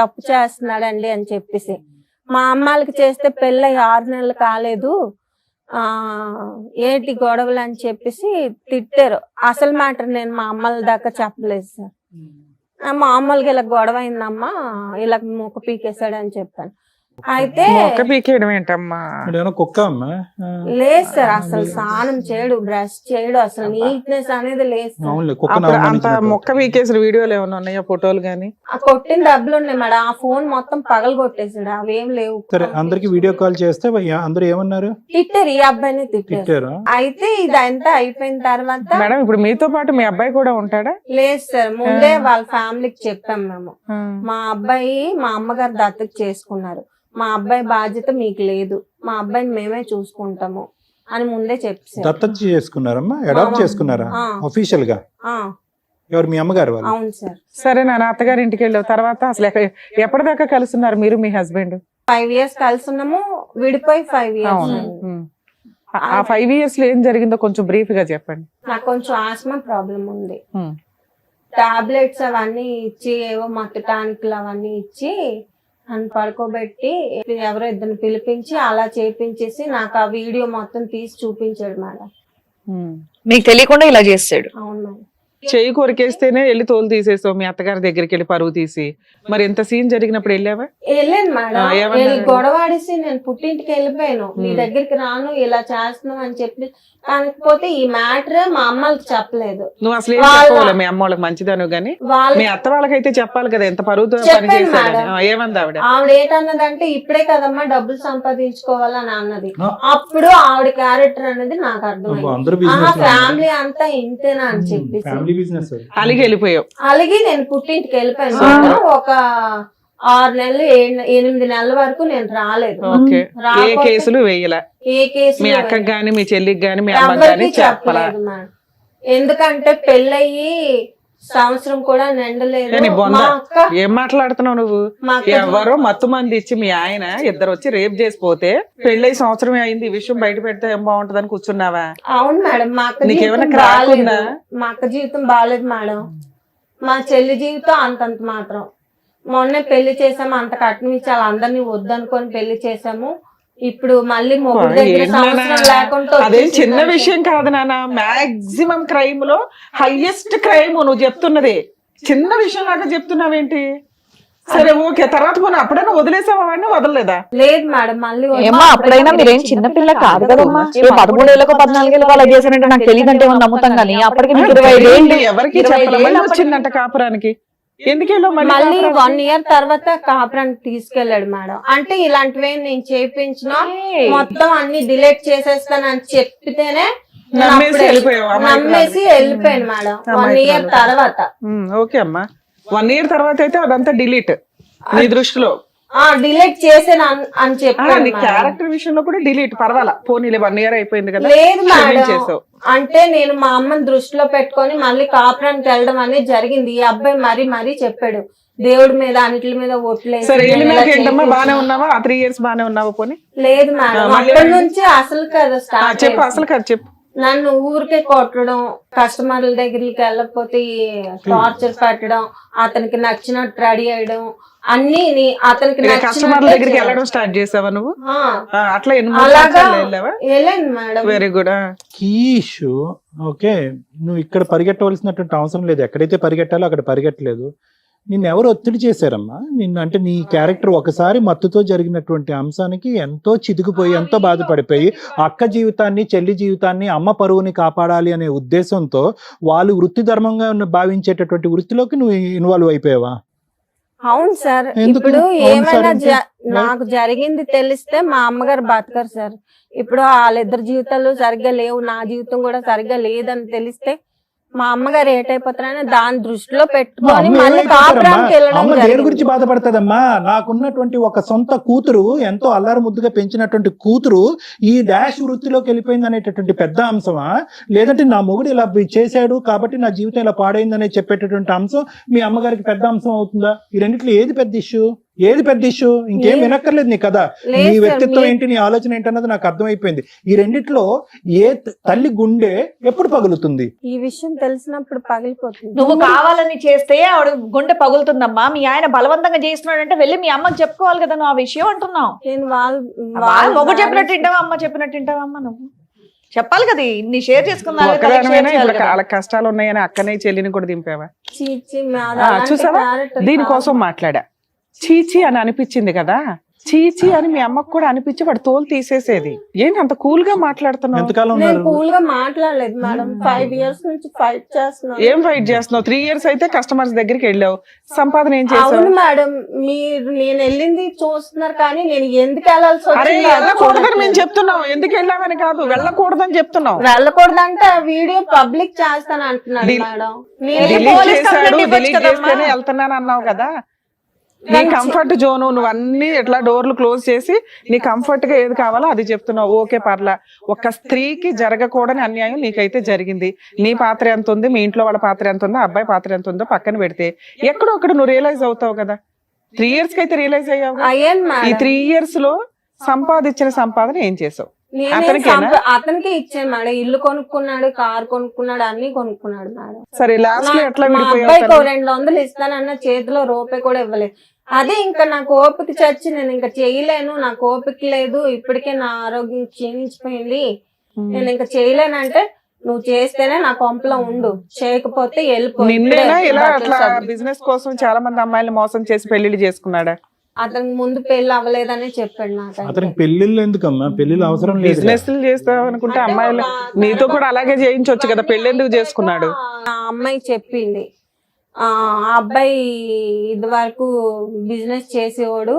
తప్పు చేస్తున్నాడండి అని చెప్పేసి. మా అమ్మాయిలకి చేస్తే పెళ్ళి 6 నెలలు కాలేదు, ఏంటి గొడవలు అని చెప్పేసి తిట్టారు. అసలు మ్యాటర్ నేను మా అమ్మల దాకా చెప్పలేదు సార్. మామూలుగా ఇలా గొడవ అయిందమ్మా, ఇలా మొక్క పీకేశాడు అని చెప్పాను. అయితే కుక్క అమ్మా? లేదు సార్, అసలు స్నానం చేయడు, బ్రష్ చేయడు, అసలు నీట్నెస్ అనేది లేదు. మొక్క పీకేసిన వీడియోలు ఏమైనా ఉన్నాయా, ఫోటోలు గానీ? కొట్టిన డబ్బులు ఉన్నాయి మేడం. ఆ ఫోన్ మొత్తం పగలు కొట్టేసాడు, అవేం లేవు. సరే, అందరికి వీడియో కాల్ చేస్తే అందరూ ఏమన్నారు? తిట్టారు, ఈ అబ్బాయిని తిట్టారు. అయితే ఇదంతా అయిపోయిన తర్వాత మేడం ఇప్పుడు మీతో పాటు మీ అబ్బాయి కూడా ఉంటాడా? లేదు సార్, ముందే వాళ్ళ ఫ్యామిలీకి చెప్పాం మేము. మా అబ్బాయి మా అమ్మగారు దత్తత చేసుకున్నారు, మా అబ్బాయి బాధ్యత మీకు లేదు, మా అబ్బాయిని మేమే చూసుకుంటాము అని ముందే చెప్పారు. దత్తత చేసుకున్నారమ్మా? అడాప్ట్ చేసుకున్నారా అఫీషియల్ గా? ఎవరు, మీ అమ్మగారు? అవును సార్. సరే, నా అత్తగారి ఇంటికి వెళ్ళిన తర్వాత అసలు ఎప్పటిదాకా కలుస్తున్నారు మీరు మీ హస్బెండ్? 5 years కలుసున్నాము, విడిపోయి 5 years. ఆ 5 years లో ఏం జరిగిందో కొంచెం బ్రీఫ్ గా చెప్పండి. నాకు కొంచెం ఆస్మా ప్రాబ్లం ఉంది. టాబ్లెట్స్ అవన్నీ ఇచ్చి, ఏవో మత్తు టానిక్లు అవన్నీ ఇచ్చి నన్ను పడుకోబెట్టి ఎవరో ఇద్దరిని పిలిపించి అలా చేపించేసి నాకు ఆ వీడియో మొత్తం తీసి చూపించాడు మేడం. మీకు తెలియకుండా ఇలా చేసాడు? అవును మేడం. చెయ్యి కొరికేస్తేనే వెళ్ళి తోలు తీసేసావు మీ అత్తగారి దగ్గరికి వెళ్ళి పరువు తీసి. మరి ఎంత సీన్ జరిగినప్పుడు వెళ్ళావా? వెళ్ళాను మేడం. గొడవాడేసి నేను పుట్టింటికి వెళ్ళిపోయాను, మీ దగ్గరికి రాను, ఇలా చేస్తున్నావు అని చెప్పి. కాకపోతే ఈ మ్యాటర్ మా అమ్మకి చెప్పలేదు. నువ్వు అసలు ఏం చెప్పవాలి మీ అమ్మ వాళ్ళకి? మంచిదాను గానీ మీ అత్త వాళ్ళకైతే చెప్పాలి కదా ఎంత పరువుతో పని చేశాడని. ఏమంది ఆవిడ? ఆవిడ ఏంటన్నదంటే, ఇప్పుడే కదమ్మా డబ్బులు సంపాదించుకోవాలని అన్నది. అప్పుడు ఆవిడ క్యారెక్టర్ అనేది నాకు అర్థమైంది. ఫ్యామిలీ అంతా ఇంతేనా అని చెప్పి అలిగి వెళ్ళిపోయావు. అలాగే నేను పుట్టింటికి వెళ్ళిపోయాను. ఒక 6 నెలలు 8 నెలల వరకు నేను రాలేదు. ఓకే. ఏ రాకపోతే కేసులు వేయలే? ఏ కేసు మీ అక్కకి గాని మీ చెల్లికి గాని మీ అమ్మకి ఎవరికి గాని చెప్పలా? చెప్పలేదు మేడం. ఎందుకంటే పెళ్ళయి సంవత్సరం కూడా నిండలేదు. కానీ బొంద మా అక్క ఏం మాట్లాడుతున్నావు నువ్వు? మా అక్క ఎవరో మత్తు మంది ఇచ్చి మీ ఆయన ఇద్దరు వచ్చి రేప్ చేసిపోతే పెళ్ళై సంవత్సరమే అయింది, ఈ విషయం బయట పెడితే ఏం బాగుంటదని కూర్చున్నావా? అవును మేడం, మా అక్క నీకేమైనా జీవితం క్రాక్ బాలేదు. ఉందా? మా అక్క జీవితం బాగాలేదు మేడం. మా చెల్లి జీవితం అంతంత మాత్రం. మొన్నే పెళ్లి చేసాము, అంత కట్నం ఇచ్చాము, అందరినీ వద్దనుకొని పెళ్లి చేసాము. ఇప్పుడు మళ్ళీ మొగుడు దగ్గర సంవత్సరం లేకుండా అదేం చిన్న వచ్చేసిందంటే విషయం కాదు నాన్న. మాక్సిమం క్రైమ్ లో హైయెస్ట్ క్రైమ్ నువ్వు చెప్తున్నది. చిన్న విషయం లాగా చెప్తున్నావేంటి? సరే ఓకే, తర్వాత మనం అప్పుడైనా వదిలేసావా వాడిని? వదలలేదా? లేదు మేడం, మళ్ళీ ఏమో అప్పుడైనా మీరేం చిన్నపిల్ల కాదు కదమ్మా. 13 ఏళ్ళకో 14 ఏళ్ళకో అలా చేశానంటే నాకు తెలియదంటే ఏమో నమ్ముతాం కానీ అప్పటికి మీకు 25 ఏళ్ళు. ఎవరికి చెప్పాలి? మళ్ళీ వచ్చిందంట కాపురానికి. ఎందుకెళ్ళో మళ్ళీ 1 ఇయర్ తర్వాత కాపురానికి తీసుకెళ్లాడు మేడం. అంటే ఇలాంటివి నేను చేయించిన మొత్తం అన్ని డిలీట్ చేసేస్తానని చెప్పితేనే నేను నమ్మేసి అప్పుడే వెళ్ళిపోయావా? నమ్మేసి వెళ్ళిపోయాను మేడం 1 ఇయర్ తర్వాత. ఓకే అమ్మా, 1 ఇయర్ తర్వాత అయితే అదంతా డిలీట్ నీ దృష్టిలో. డిలీట్ చేసాను అని చెప్పాను నీ మేడం. క్యారెక్టర్ విషయంలో కూడా డిలీట్ పర్వాలా, పోనీలే 1 ఇయర్ అయిపోయింది కదా. లేదు మేడం, చేసావు అంటే నేను మా అమ్మని దృష్టిలో పెట్టుకొని మళ్ళీ కాపురానికి వెళ్ళడం అనేది జరిగింది. ఈ అబ్బాయి మరీ మరీ చెప్పాడు, దేవుడి మీద అన్నిటి మీద ఓట్లేదు. సరే ఏంటమ్మా, బానే ఉన్నావా? ఆ 3 ఇయర్స్ బానే ఉన్నావా? పోనీ లేదు మేడం, అక్కడి నుంచి అసలు కదా స్టార్ట్. చెప్పు అసలు కాదు, చెప్పు. నన్ను ఊరికే కొట్టడం, కస్టమర్ల దగ్గరికి వెళ్ళకపోతే టార్చర్ పెట్టడం, అతనికి నచ్చినట్టు రెడీ అయ్యడం, అన్ని అతనికి కస్టమర్ల దగ్గరికి వెళ్ళడం స్టార్ట్ చేసావా నువ్వు? అట్లా అలాగా వెళ్ళావా? వెళ్ళాను madam. Very good. Key issue okay, నువ్వు ఇక్కడ పరిగెట్టవలసినటువంటి అవసరం లేదు. ఎక్కడైతే పరిగెట్టాలో అక్కడ పరిగెట్టలేదు. నిన్ను ఎవరు ఒత్తిడి చేశారమ్మా? నిన్ను అంటే నీ క్యారెక్టర్ ఒకసారి మత్తుతో జరిగినటువంటి అంశానికి ఎంతో చితికిపోయి ఎంతో బాధపడిపోయి అక్క జీవితాన్ని, చెల్లి జీవితాన్ని, అమ్మ పరువుని కాపాడాలి అనే ఉద్దేశంతో వాళ్ళు వృత్తి ధర్మంగా భావించేటటువంటి వృత్తిలోకి నువ్వు ఇన్వాల్వ్ అయిపోయావా? అవును సార్. ఎందుకు? ఇప్పుడు అవును సార్ ఏమైనా అంటే? నాకు జరిగింది తెలిస్తే మా అమ్మగారు బతకరు సార్. ఇప్పుడు వాళ్ళిద్దరు జీవితాలు సరిగ్గా లేవు, నా జీవితం కూడా సరిగ్గా లేదని తెలిస్తే మా అమ్మగారు ఏటైపోతారని దాని దృష్టిలో పెట్టుకొని మళ్ళీ కాపురానికి వెళ్ళడం అమ్మ దేని జరిగింది. గురించి బాధపడతాదమ్మా? నాకున్నటువంటి ఒక సొంత కూతురు, ఎంతో అల్లారు ముద్దుగా పెంచినటువంటి కూతురు ఈ డాష్ వృత్తిలోకి వెళ్ళిపోయింది అనేటటువంటి పెద్ద అంశమా? లేదంటే నా మొగుడు ఇలా చేశాడు కాబట్టి నా జీవితం ఇలా పాడైందనే చెప్పేటటువంటి అంశం మీ అమ్మగారికి పెద్ద అంశం అవుతుందా? ఈ రెండిట్లో ఏది పెద్ద ఇష్యూ? ఏది పెద్ద ఇష్యూ? ఇంకేం వినక్కర్లేదు నీ కదా, నీ వ్యక్తిత్వం ఏంటి, నీ ఆలోచన ఏంటన్నది నాకు అర్థమైపోయింది. ఈ రెండిట్లో ఏ తల్లి గుండె ఎప్పుడు పగులుతుంది? ఈ విషయం తెలిసినప్పుడు పగిలిపోతుంది. నువ్వు కావాలని చేస్తే ఆవిడ గుండె పగులుతుందమ్మా. మీ ఆయన బలవంతంగా చేస్తున్నాడంటే వెళ్ళి మీ అమ్మకి చెప్పుకోవాలి కదా నువ్వు ఆ విషయం అంటున్నావు. నేను మొగ్గు చెప్పినట్టు వింటావా, అమ్మ చెప్పినట్టు వింటావా? అమ్మ నువ్వు చెప్పాలి కదా, నీ షేర్ చేసుకున్నా. వాళ్ళ కష్టాలు ఉన్నాయని అక్కనే చెల్లిని కూడా దింపావా? చీచి చూసావా, దీనికోసం మాట్లాడా. చీచి అని అనిపించింది కదా, చీచి అని మీ అమ్మకు కూడా అనిపించి వాడు తోలు తీసేసేది. ఏంటి అంత కూల్ గా మాట్లాడుతున్నావు? ఎంతకాలం నేను ఉన్నారు? కూల్ గా మాట్లాడలేదు మేడం. 5 ఇయర్స్ నుంచి ఫైట్ చేస్తున్నాను. ఏం ఫైట్ చేస్తున్నావు? 3 ఇయర్స్ అయితే కస్టమర్స్ దగ్గరికి వెళ్ళావు, సంపాదన ఏం చేసావు? అవును మేడం, మీరు నేను వెళ్ళింది చూస్తున్నారు కానీ నేను ఎందుకు వెళ్ళాల్సి అరే వచ్చిందో వెళ్ళకూడదని మేము చెప్తున్నాం. ఎందుకు వెళ్ళామని కాదు, వెళ్ళకూడదని చెప్తున్నాం. వెళ్ళకూడదంటే ఆ వీడియో పబ్లిక్ చేస్తాను అంటున్నాడు మేడం. డిలీట్ చేశాడు, డిలీట్ చేస్తేనే వెళ్తున్నాను అన్నావు కదా. నీ కంఫర్ట్ జోన్, నువ్వు అన్ని ఎట్లా డోర్లు క్లోజ్ చేసి నీ కంఫర్ట్ గా ఏది కావాలో అది చెప్తున్నావు. ఓకే పర్లా, ఒక స్త్రీకి జరగకూడని అన్యాయం నీకైతే జరిగింది. నీ పాత్ర ఎంత ఉంది, మీ ఇంట్లో వాళ్ళ పాత్ర ఎంత ఉందో, అబ్బాయి పాత్ర ఎంత ఉందో పక్కన పెడితే ఎక్కడో ఒకటి నువ్వు రియలైజ్ అవుతావు కదా. 3 ఇయర్స్ కి అయితే రియలైజ్ అయ్యావు. ఈ 3 ఇయర్స్ లో సంపాదించిన సంపాదన ఏం చేసావు? అతనికి ఇచ్చాను మేడం. ఇల్లు కొనుక్కున్నాడు, కార్ కొనుక్కున్నాడు, అన్ని కొనుక్కున్నాడు మేడం. సరే లాస్ట్ లో ఎట్లా మా అబ్బాయికి 200 ఇస్తానన్న చేతిలో రూపాయి కూడా ఇవ్వలేదు. అదే ఇంకా నాకు ఓపిక చచ్చి నేను ఇంకా చేయలేను, నాకు ఓపిక లేదు, ఇప్పటికే నా ఆరోగ్యం క్షీణించిపోయింది, నేను ఇంకా చేయలేనంటే నువ్వు చేస్తేనే నా కొంపలో ఉండు, చేయకపోతే వెళ్ళిపో. నిన్నేనా ఇలా అట్లా బిజినెస్ కోసం చాలా మంది అమ్మాయిలు మోసం చేసి పెళ్లిళ్ళు చేసుకున్నాడా? అతనికి ముందు పెళ్లి అవ్వలేదని చెప్పాడు నాకు. అతనికి పెళ్లిళ్ళు ఎందుకమ్మా? పెళ్లిళ్ళు అవసరం లేదు. బిజినెస్ చేస్తావు అనుకుంటే అమ్మాయిలు నీతో కూడా అలాగే చేయించవచ్చు కదా, పెళ్లి ఎందుకు చేసుకున్నాడు? ఆ అమ్మాయి చెప్పింది, ఆ అబ్బాయి ఇది వరకు బిజినెస్ చేసేవాడు,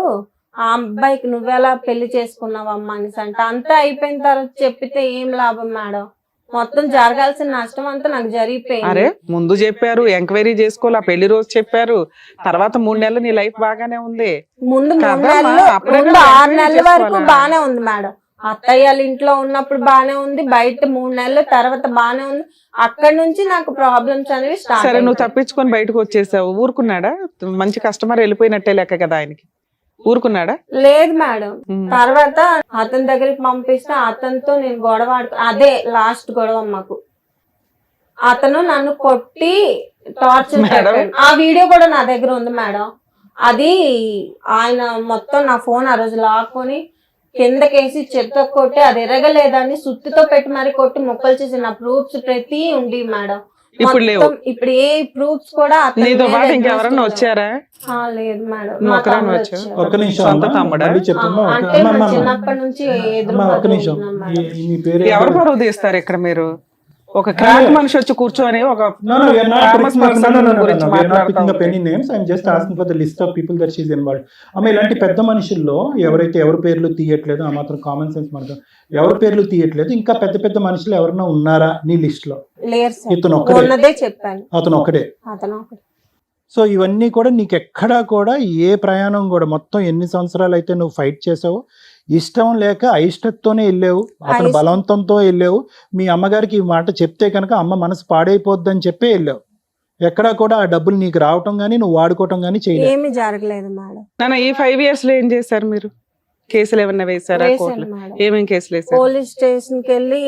ఆ అబ్బాయికి నువ్వెలా పెళ్లి చేసుకున్నావు అమ్మా అనేసి. అంటే అంతా అయిపోయిన తర్వాత చెప్పితే ఏం లాభం మేడం? మొత్తం జరగాల్సిన నష్టం అంతా నాకు జరిగిపోయింది. అరే ముందు చెప్పారు, ఎంక్వైరీ చేసుకోవాలి, ఆ పెళ్లి రోజు చెప్పారు, తర్వాత 3 నెలలు నీ లైఫ్ బాగానే ఉంది. ముందు కాదమ్మా, 3 నెలలు అప్పుడే ముందు కదా 6 enquiry నెలల వరకు చేసుకోవాలా? బానే ఉంది మేడం. అత్తయ్య వాళ్ళ ఇంట్లో ఉన్నప్పుడు బానే ఉంది, బయట 3 నెలల తర్వాత బానే ఉంది. అక్కడ నుంచి నాకు ప్రాబ్లమ్స్ అనేవి స్టార్ట్ సరే నువ్వు తప్పించుకొని బయటకు వచ్చేసావు, ఊరుకున్నాడా? మంచి కస్టమర్ వెళ్ళిపోయినట్టే లెక్క కదా ఆయనకి, ఊరుకున్నాడా? లేదు మేడం. తర్వాత అతని దగ్గరికి పంపిస్తే అతనితో నేను గొడవ అదే లాస్ట్ గొడవ మాకు. అతను నన్ను కొట్టి టార్చర్ పెట్టాడు. ఆ వీడియో కూడా నా దగ్గర ఉంది మేడం. అది ఆయన మొత్తం నా ఫోన్ ఆ రోజు లాక్కొని కిందకేసి చెత్త కొట్టి అది ఎరగలేదని సుత్తితో పెట్టి మరి కొట్టి ముక్కలు చేసి నా ప్రూఫ్స్ ప్రతి ఉంది మేడం. ఇప్పుడు లేవు. మొత్తం ఇప్పుడు ఏ ప్రూఫ్స్ కూడా అతని నీతో మీద పాటు exhaust ఇంకెవరన్నా లేవు. వచ్చారా? లేదు మేడం. నువ్వు మా ఒక్కదానివే తమ్ముడు వచ్చావా? వచ్చాడు. ఒక్క నిమిషం సొంత అమ్మా, తమ్ముడా? మళ్ళీ చెప్తున్నా. అంటే మా చిన్నప్పటి నుంచి ఎదురు ఒక్క నిమిషం, మీ పేరు ఎవరు పరువు తీస్తారు ఇక్కడ? మీరు ఒక క్రాక్ మనిషి వచ్చి కూర్చొని ఒక No, we are not famous picking- person no, గురించి we are not picking up మాట్లాడతాం. any names. I'm just asking for the list of people that she's involved. అమ్మ, ఇలాంటి పెద్ద మనుషుల్లో ఎవరి పేర్లు తీయట్లేదు, ఆ మాత్రం కామన్ సెన్స్ మనకు ఎవరి పేర్లు తీయట్లేదు, ఇంకా పెద్ద పెద్ద మనుషులు ఎవరైనా ఉన్నారా నీ లిస్ట్ లో? లేరు సార్. ఇతను ఒక్కడే, ఉన్నదే చెప్పాను. అతను ఒక్కడే. అతను ఒకటి. సో ఇవన్నీ కూడా నీకు ఎక్కడా కూడా ఏ ప్రయాణం కూడా మొత్తం ఎన్ని సంవత్సరాలు అయితే నువ్వు ఫైట్ చేసావో, ఇష్టం లేక అయిష్టతోనే వెళ్ళావు, అతను అయిష్టం. బలవంతంతో వెళ్ళావు. మీ అమ్మగారికి ఈ మాట చెప్తే కనుక అమ్మ మనసు పాడైపోద్దని చెప్పి వెళ్ళావు. ఎక్కడా కూడా ఆ డబ్బులు నీకు రావటం కానీ నువ్వు వాడుకోవటం కానీ చేయలేదు. ఏమీ జరగలేదు మేడం. నాన్న ఈ 5 years లో ఏం చేశారు మీరు? కేసులు ఏమన్నా వేసారా వేశాను కోర్టులో? మేడం. ఏమేం కేసులు వేసారు? పోలీస్ స్టేషన్ కి వెళ్ళి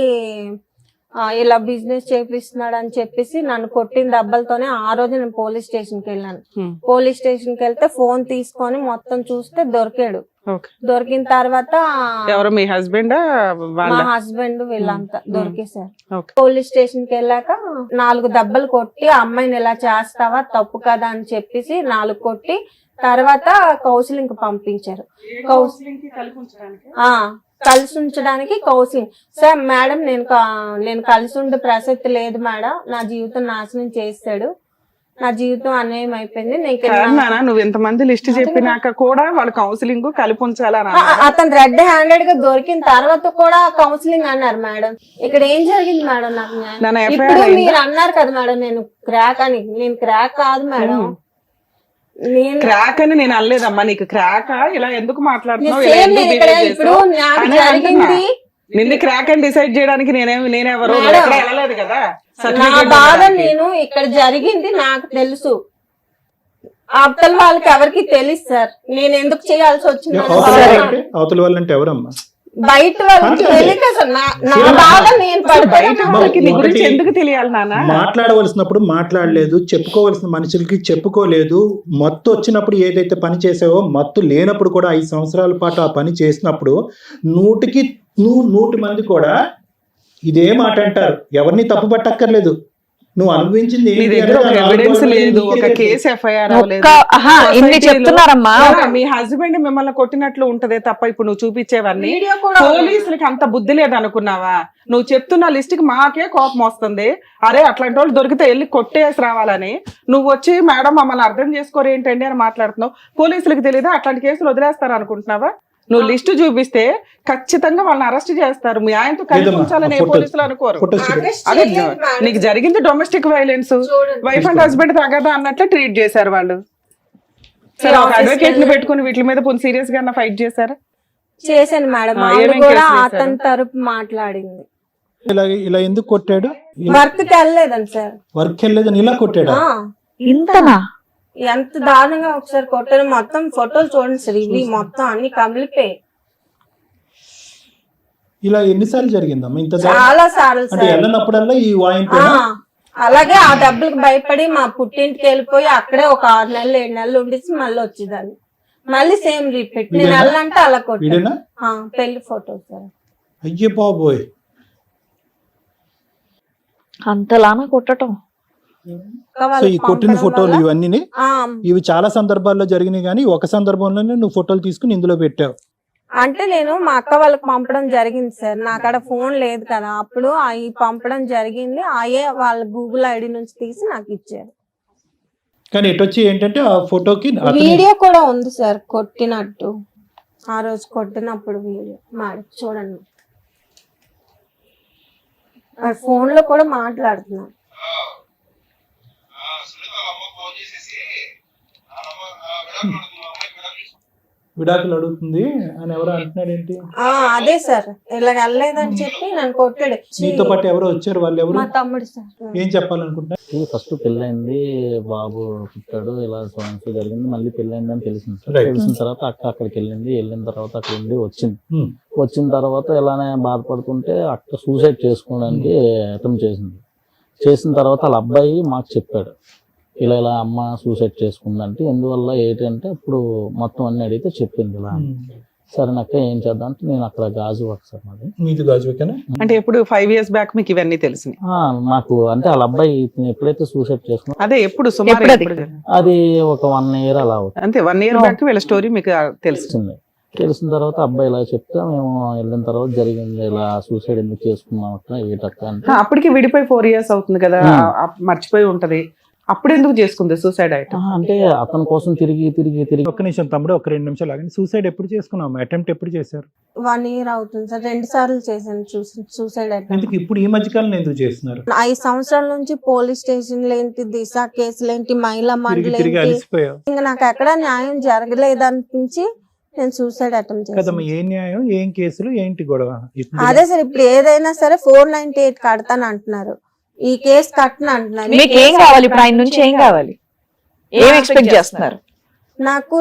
ఇలా బిజినెస్ చేపిస్తున్నాడు అని చెప్పేసి నన్ను కొట్టిన దెబ్బలతోనే ఆ రోజు నేను పోలీస్ స్టేషన్ కి వెళ్ళాను. పోలీస్ స్టేషన్ కి వెళ్తే ఫోన్ తీసుకొని మొత్తం చూస్తే దొరికాడు. ఓకే. దొరికిన తర్వాత ఎవరు మీ హస్బెండ్ వాళ్ళ? మా హస్బెండ్ వీళ్ళంతా దొరికేశారు. ఓకే. పోలీస్ స్టేషన్ కి వెళ్ళాక 4 దెబ్బలు కొట్టి ఆ అమ్మాయిని ఇలా చేస్తావా తప్పు కదా అని చెప్పేసి 4 కొట్టి తర్వాత కౌన్సిలింగ్ పంపించారు. కలిసి ఉంచడానికి కౌన్సిలింగ్. సార్ మేడం నేను కలిసి ఉండే ప్రసక్తి లేదు మేడం, నా జీవితం నాశనం చేస్తాడు, నా జీవితం అన్యాయం అయిపోయింది. నాన్న నువ్వు ఎంతమంది లిస్ట్ చెప్పినాక కూడా వాళ్ళు కౌన్సిలింగ్ కలిపి ఉంచాలని అతను రెడ్ హ్యాండెడ్ గా దొరికిన తర్వాత కూడా కౌన్సిలింగ్ అన్నారు మేడం. ఇక్కడ ఏం జరిగింది మేడం? నాకు న్యాయం. ఇప్పుడు మీరు అన్నారు కదా మేడం నేను క్రాక్ అని. నేను క్రాక్ కాదు మేడం. నేను క్రాక్ అని నేను అనలేదమ్మా. నీకు క్రాక్ ఇలా ఎందుకు మాట్లాడుతున్నావు? సేమ్ నేను ఇక్కడ ఇప్పుడు నాకు జరిగింది నిన్ను క్రాక్ అని డిసైడ్ చేయడానికి నేనెవరు వెళ్ళలేదు కదా. నా బాధ నేను ఇక్కడ జరిగింది నాకు తెలుసు, అవతల వాళ్ళకి ఎవరికి తెలుసు సార్. నేను ఎందుకు చేయాల్సి వచ్చింది అవతల వాళ్ళంటే ఎవరమ్మా? బయట వాళ్ళకి తెలియక సార్. నా బాధ నేను బయట వాళ్ళకి నీ గురించి ఎందుకు తెలియాలి నాన్న? మాట్లాడవలసినప్పుడు మాట్లాడలేదు, చెప్పుకోవలసిన మనుషులకి చెప్పుకోలేదు. మత్తు వచ్చినప్పుడు ఏదైతే పని చేసావో, మత్తు లేనప్పుడు కూడా 5 సంవత్సరాల పాటు ఆ పని చేసినప్పుడు 100 మంది కూడా ఇదే మాట అంటారు. ఎవరిని తప్పు పట్టక్కర్లేదు. నువ్వు అనుభవించింది మీ దగ్గర ఒక ఎవిడెన్స్ లేదు, ఒక కేసు ఎఫ్ఐఆర్ అవ్వలేదు. ఇన్ని చెప్తున్నారమ్మా. మీ హస్బెండ్ మిమ్మల్ని కొట్టినట్లు ఉంటదే తప్ప ఇప్పుడు నువ్వు చూపించేవన్నీ పోలీసులకి అంత బుద్ధి లేదు అనుకున్నావా? నువ్వు చెప్తున్న లిస్ట్ కి మాకే కోపం వస్తుంది. అరే అట్లాంటి వాళ్ళు దొరికితే వెళ్ళి కొట్టేసి రావాలని. నువ్వు వచ్చి మేడం మమ్మల్ని అర్థం చేసుకోరు ఏంటండి అని మాట్లాడుతున్నావు. పోలీసులకు తెలియదా అట్లాంటి కేసులు వదిలేస్తారు అనుకుంటున్నావా? నువ్వు లిస్ట్ చూపిస్తే ఖచ్చితంగా వాళ్ళని అరెస్ట్ చేస్తారు. మీ ఆయనతో కలిసి ఉంచాలని ఏ పోలీసులు అనుకోరు. అదే నీకు జరిగింది domestic violence. Wife and husband తగదా అన్నట్లు ట్రీట్ చేశారు వాళ్ళు. సరే ఒక అడ్వకేట్ ని పెట్టుకుని వీటి మీద సీరియస్ గా ఫైట్ చేశారా? చేశాను మేడం. ఆవిడ కూడా అతని తరపు మాట్లాడింది. ఇలా ఎందుకు కొట్టాడు? వర్క్ కి వెళ్ళలేదని సార్. వర్క్ వెళ్ళలేదని ఇలా కొట్టాడా? ఇంతనా? ఎంత దారుణంగా ఒకసారి కొట్టారు. మొత్తం ఫోటోలు చూడండి సార్, ఇవి మొత్తం అన్ని కమిలిపోయి. ఇలా ఎన్నిసార్లు జరిగిందమ్మా? ఇంత చాలా సార్లు అంటే వెళ్ళినప్పుడల్లా ఈ వాయింపు. అలాగే ఆ డబ్బులకు భయపడి మా పుట్టింటికి వెళ్ళిపోయి అక్కడే ఒక 6 నెలలు 7 నెలలు ఉండేసి మళ్ళీ వచ్చేదాన్ని. మళ్ళీ సేమ్ రిపీట్. నేను వెళ్ళంటే అలా కొట్టాను. పెళ్లి ఫోటో సార్. అయ్యే బాబోయ్, అంతలానా కొట్టడం? సో ఈ కొట్టిన ఫోటోలు ఇవన్నీ ఇవి చాలా సందర్భాల్లో జరిగినాయి, కానీ ఒక సందర్భంలోనే నువ్వు ఫోటోలు తీసుకుని ఇందులో పెట్టావు. అంటే నేను మా అక్క వాళ్ళకి పంపడం జరిగింది సార్. నాకాడ ఫోన్ లేదు కదా అప్పుడు. అవి పంపడం జరిగింది. అయ్యే వాళ్ళ గూగుల్ ఐడి నుంచి తీసి నాకు ఇచ్చారు. కానీ ఎటు వచ్చి ఏంటంటే ఆ ఫోటోకి వీడియో కూడా ఉంది సార్ కొట్టినట్టు. ఆ రోజు కొట్టినప్పుడు వీడియో మేడం చూడండి. ఫోన్ లో కూడా మాట్లాడుతున్నాను. విడాకులు అడుగుతుంది అని ఎవరో అంటున్నాడు ఏంటి? అదే సార్, ఇలా వెళ్ళలేదని చెప్పి నన్ను కొట్టాడు. నీతో పాటు ఎవరో వచ్చారు, వాళ్ళు ఎవరు? మా తమ్ముడు సార్. ఏం చెప్పాలనుకుంటా? ఫస్ట్ పెళ్ళైంది, బాబు పుట్టాడు, ఇలా సమస్య జరిగింది, మళ్ళీ పెళ్ళైందని తెలిసింది సార్. Right. తెలిసిన తర్వాత అక్క అక్కడికి వెళ్ళిన తర్వాత అక్కడ ఉండి వచ్చింది. Hmm. వచ్చిన తర్వాత ఇలానే బాధపడుతుంటే అక్క సూసైడ్ చేసుకోవడానికి అటెంప్ట్ చేసింది. చేసిన తర్వాత వాళ్ళ అబ్బాయి మాకు చెప్పాడు, ఇలా అమ్మ సూసైడ్ చేసుకుందంటే ఎందువల్ల ఏంటంటే అప్పుడు మొత్తం అన్ని అడిగితే చెప్పింది ఇలా. సరే అక్క ఏం చేద్దాం అంటే నేను అక్కడ గాజు వర్క్ సార్ నాది. మీది గాజువేకేనా? అంటే ఎప్పుడు 5 years బ్యాక్ మీకు ఇవన్నీ తెలిసినాయి? నాకు అంటే వాళ్ళ అబ్బాయి ఎప్పుడైతే సూసైడ్ చేసుకున్నా అదే ఎప్పుడు సుమారు ఎప్పుడు అది? ఎప్పుడు జరిగింది? అది ఒక 1 year అలా అవుతుంది. అంతే 1 year బ్యాక్ వీళ్ళ స్టోరీ మీకు తెలిసింది. తెలిసిన తర్వాత అబ్బాయి ఇలా చెప్తే మేము వెళ్ళిన తర్వాత జరిగింది, ఇలా సూసైడ్ ఎందుకు చేసుకున్నాం అక్క ఏటక్క అంటే. అప్పటికి విడిపోయి 4 years అవుతుంది కదా, మర్చిపోయి ఉంటది. అప్పుడు ఎందుకు చేసుకుంది సూసైడ్ ఐటమ్? అంటే అతని కోసం తిరిగి ఒక్క నిమిషం తమ్ముడు, ఒక 2 నిమిషాలు ఆగండి. సూసైడ్ ఎప్పుడు చేసుకున్నావు? అటెంప్ట్ ఎప్పుడు చేశారు? 1 year అవుతుంది సార్. 2 సార్లు చేశాను సూసైడ్ అటెంప్ట్. ఎందుకు ఇప్పుడు ఈ మధ్యకాలంలో ఎందుకు చేస్తున్నారు? 5 సంవత్సరాల నుంచి పోలీస్ స్టేషన్లు ఏంటి, దిశ కేసులు ఏంటి, మహిళా మండలి తిరిగి ఏంటి, అలసిపోయావు ఇంకా నాకు ఎక్కడ న్యాయం జరగలేదు అనిపించి నేను సూసైడ్ అటెంప్ట్ చేశాను. కదమ్మా, ఏం న్యాయం, ఏం కేసులు, ఏంటి గొడవ? అదే సార్, ఇప్పుడు ఏదైనా సరే 498 కడతాను అంటున్నారు, ఈ కేసు కట్టను అంటున్నారు. మీకు ఏం కావాలి ఇప్పుడు? ఆయన నుంచి ఏం కావాలి? ఏం ఎక్స్పెక్ట్ చేస్తున్నారు? నాకు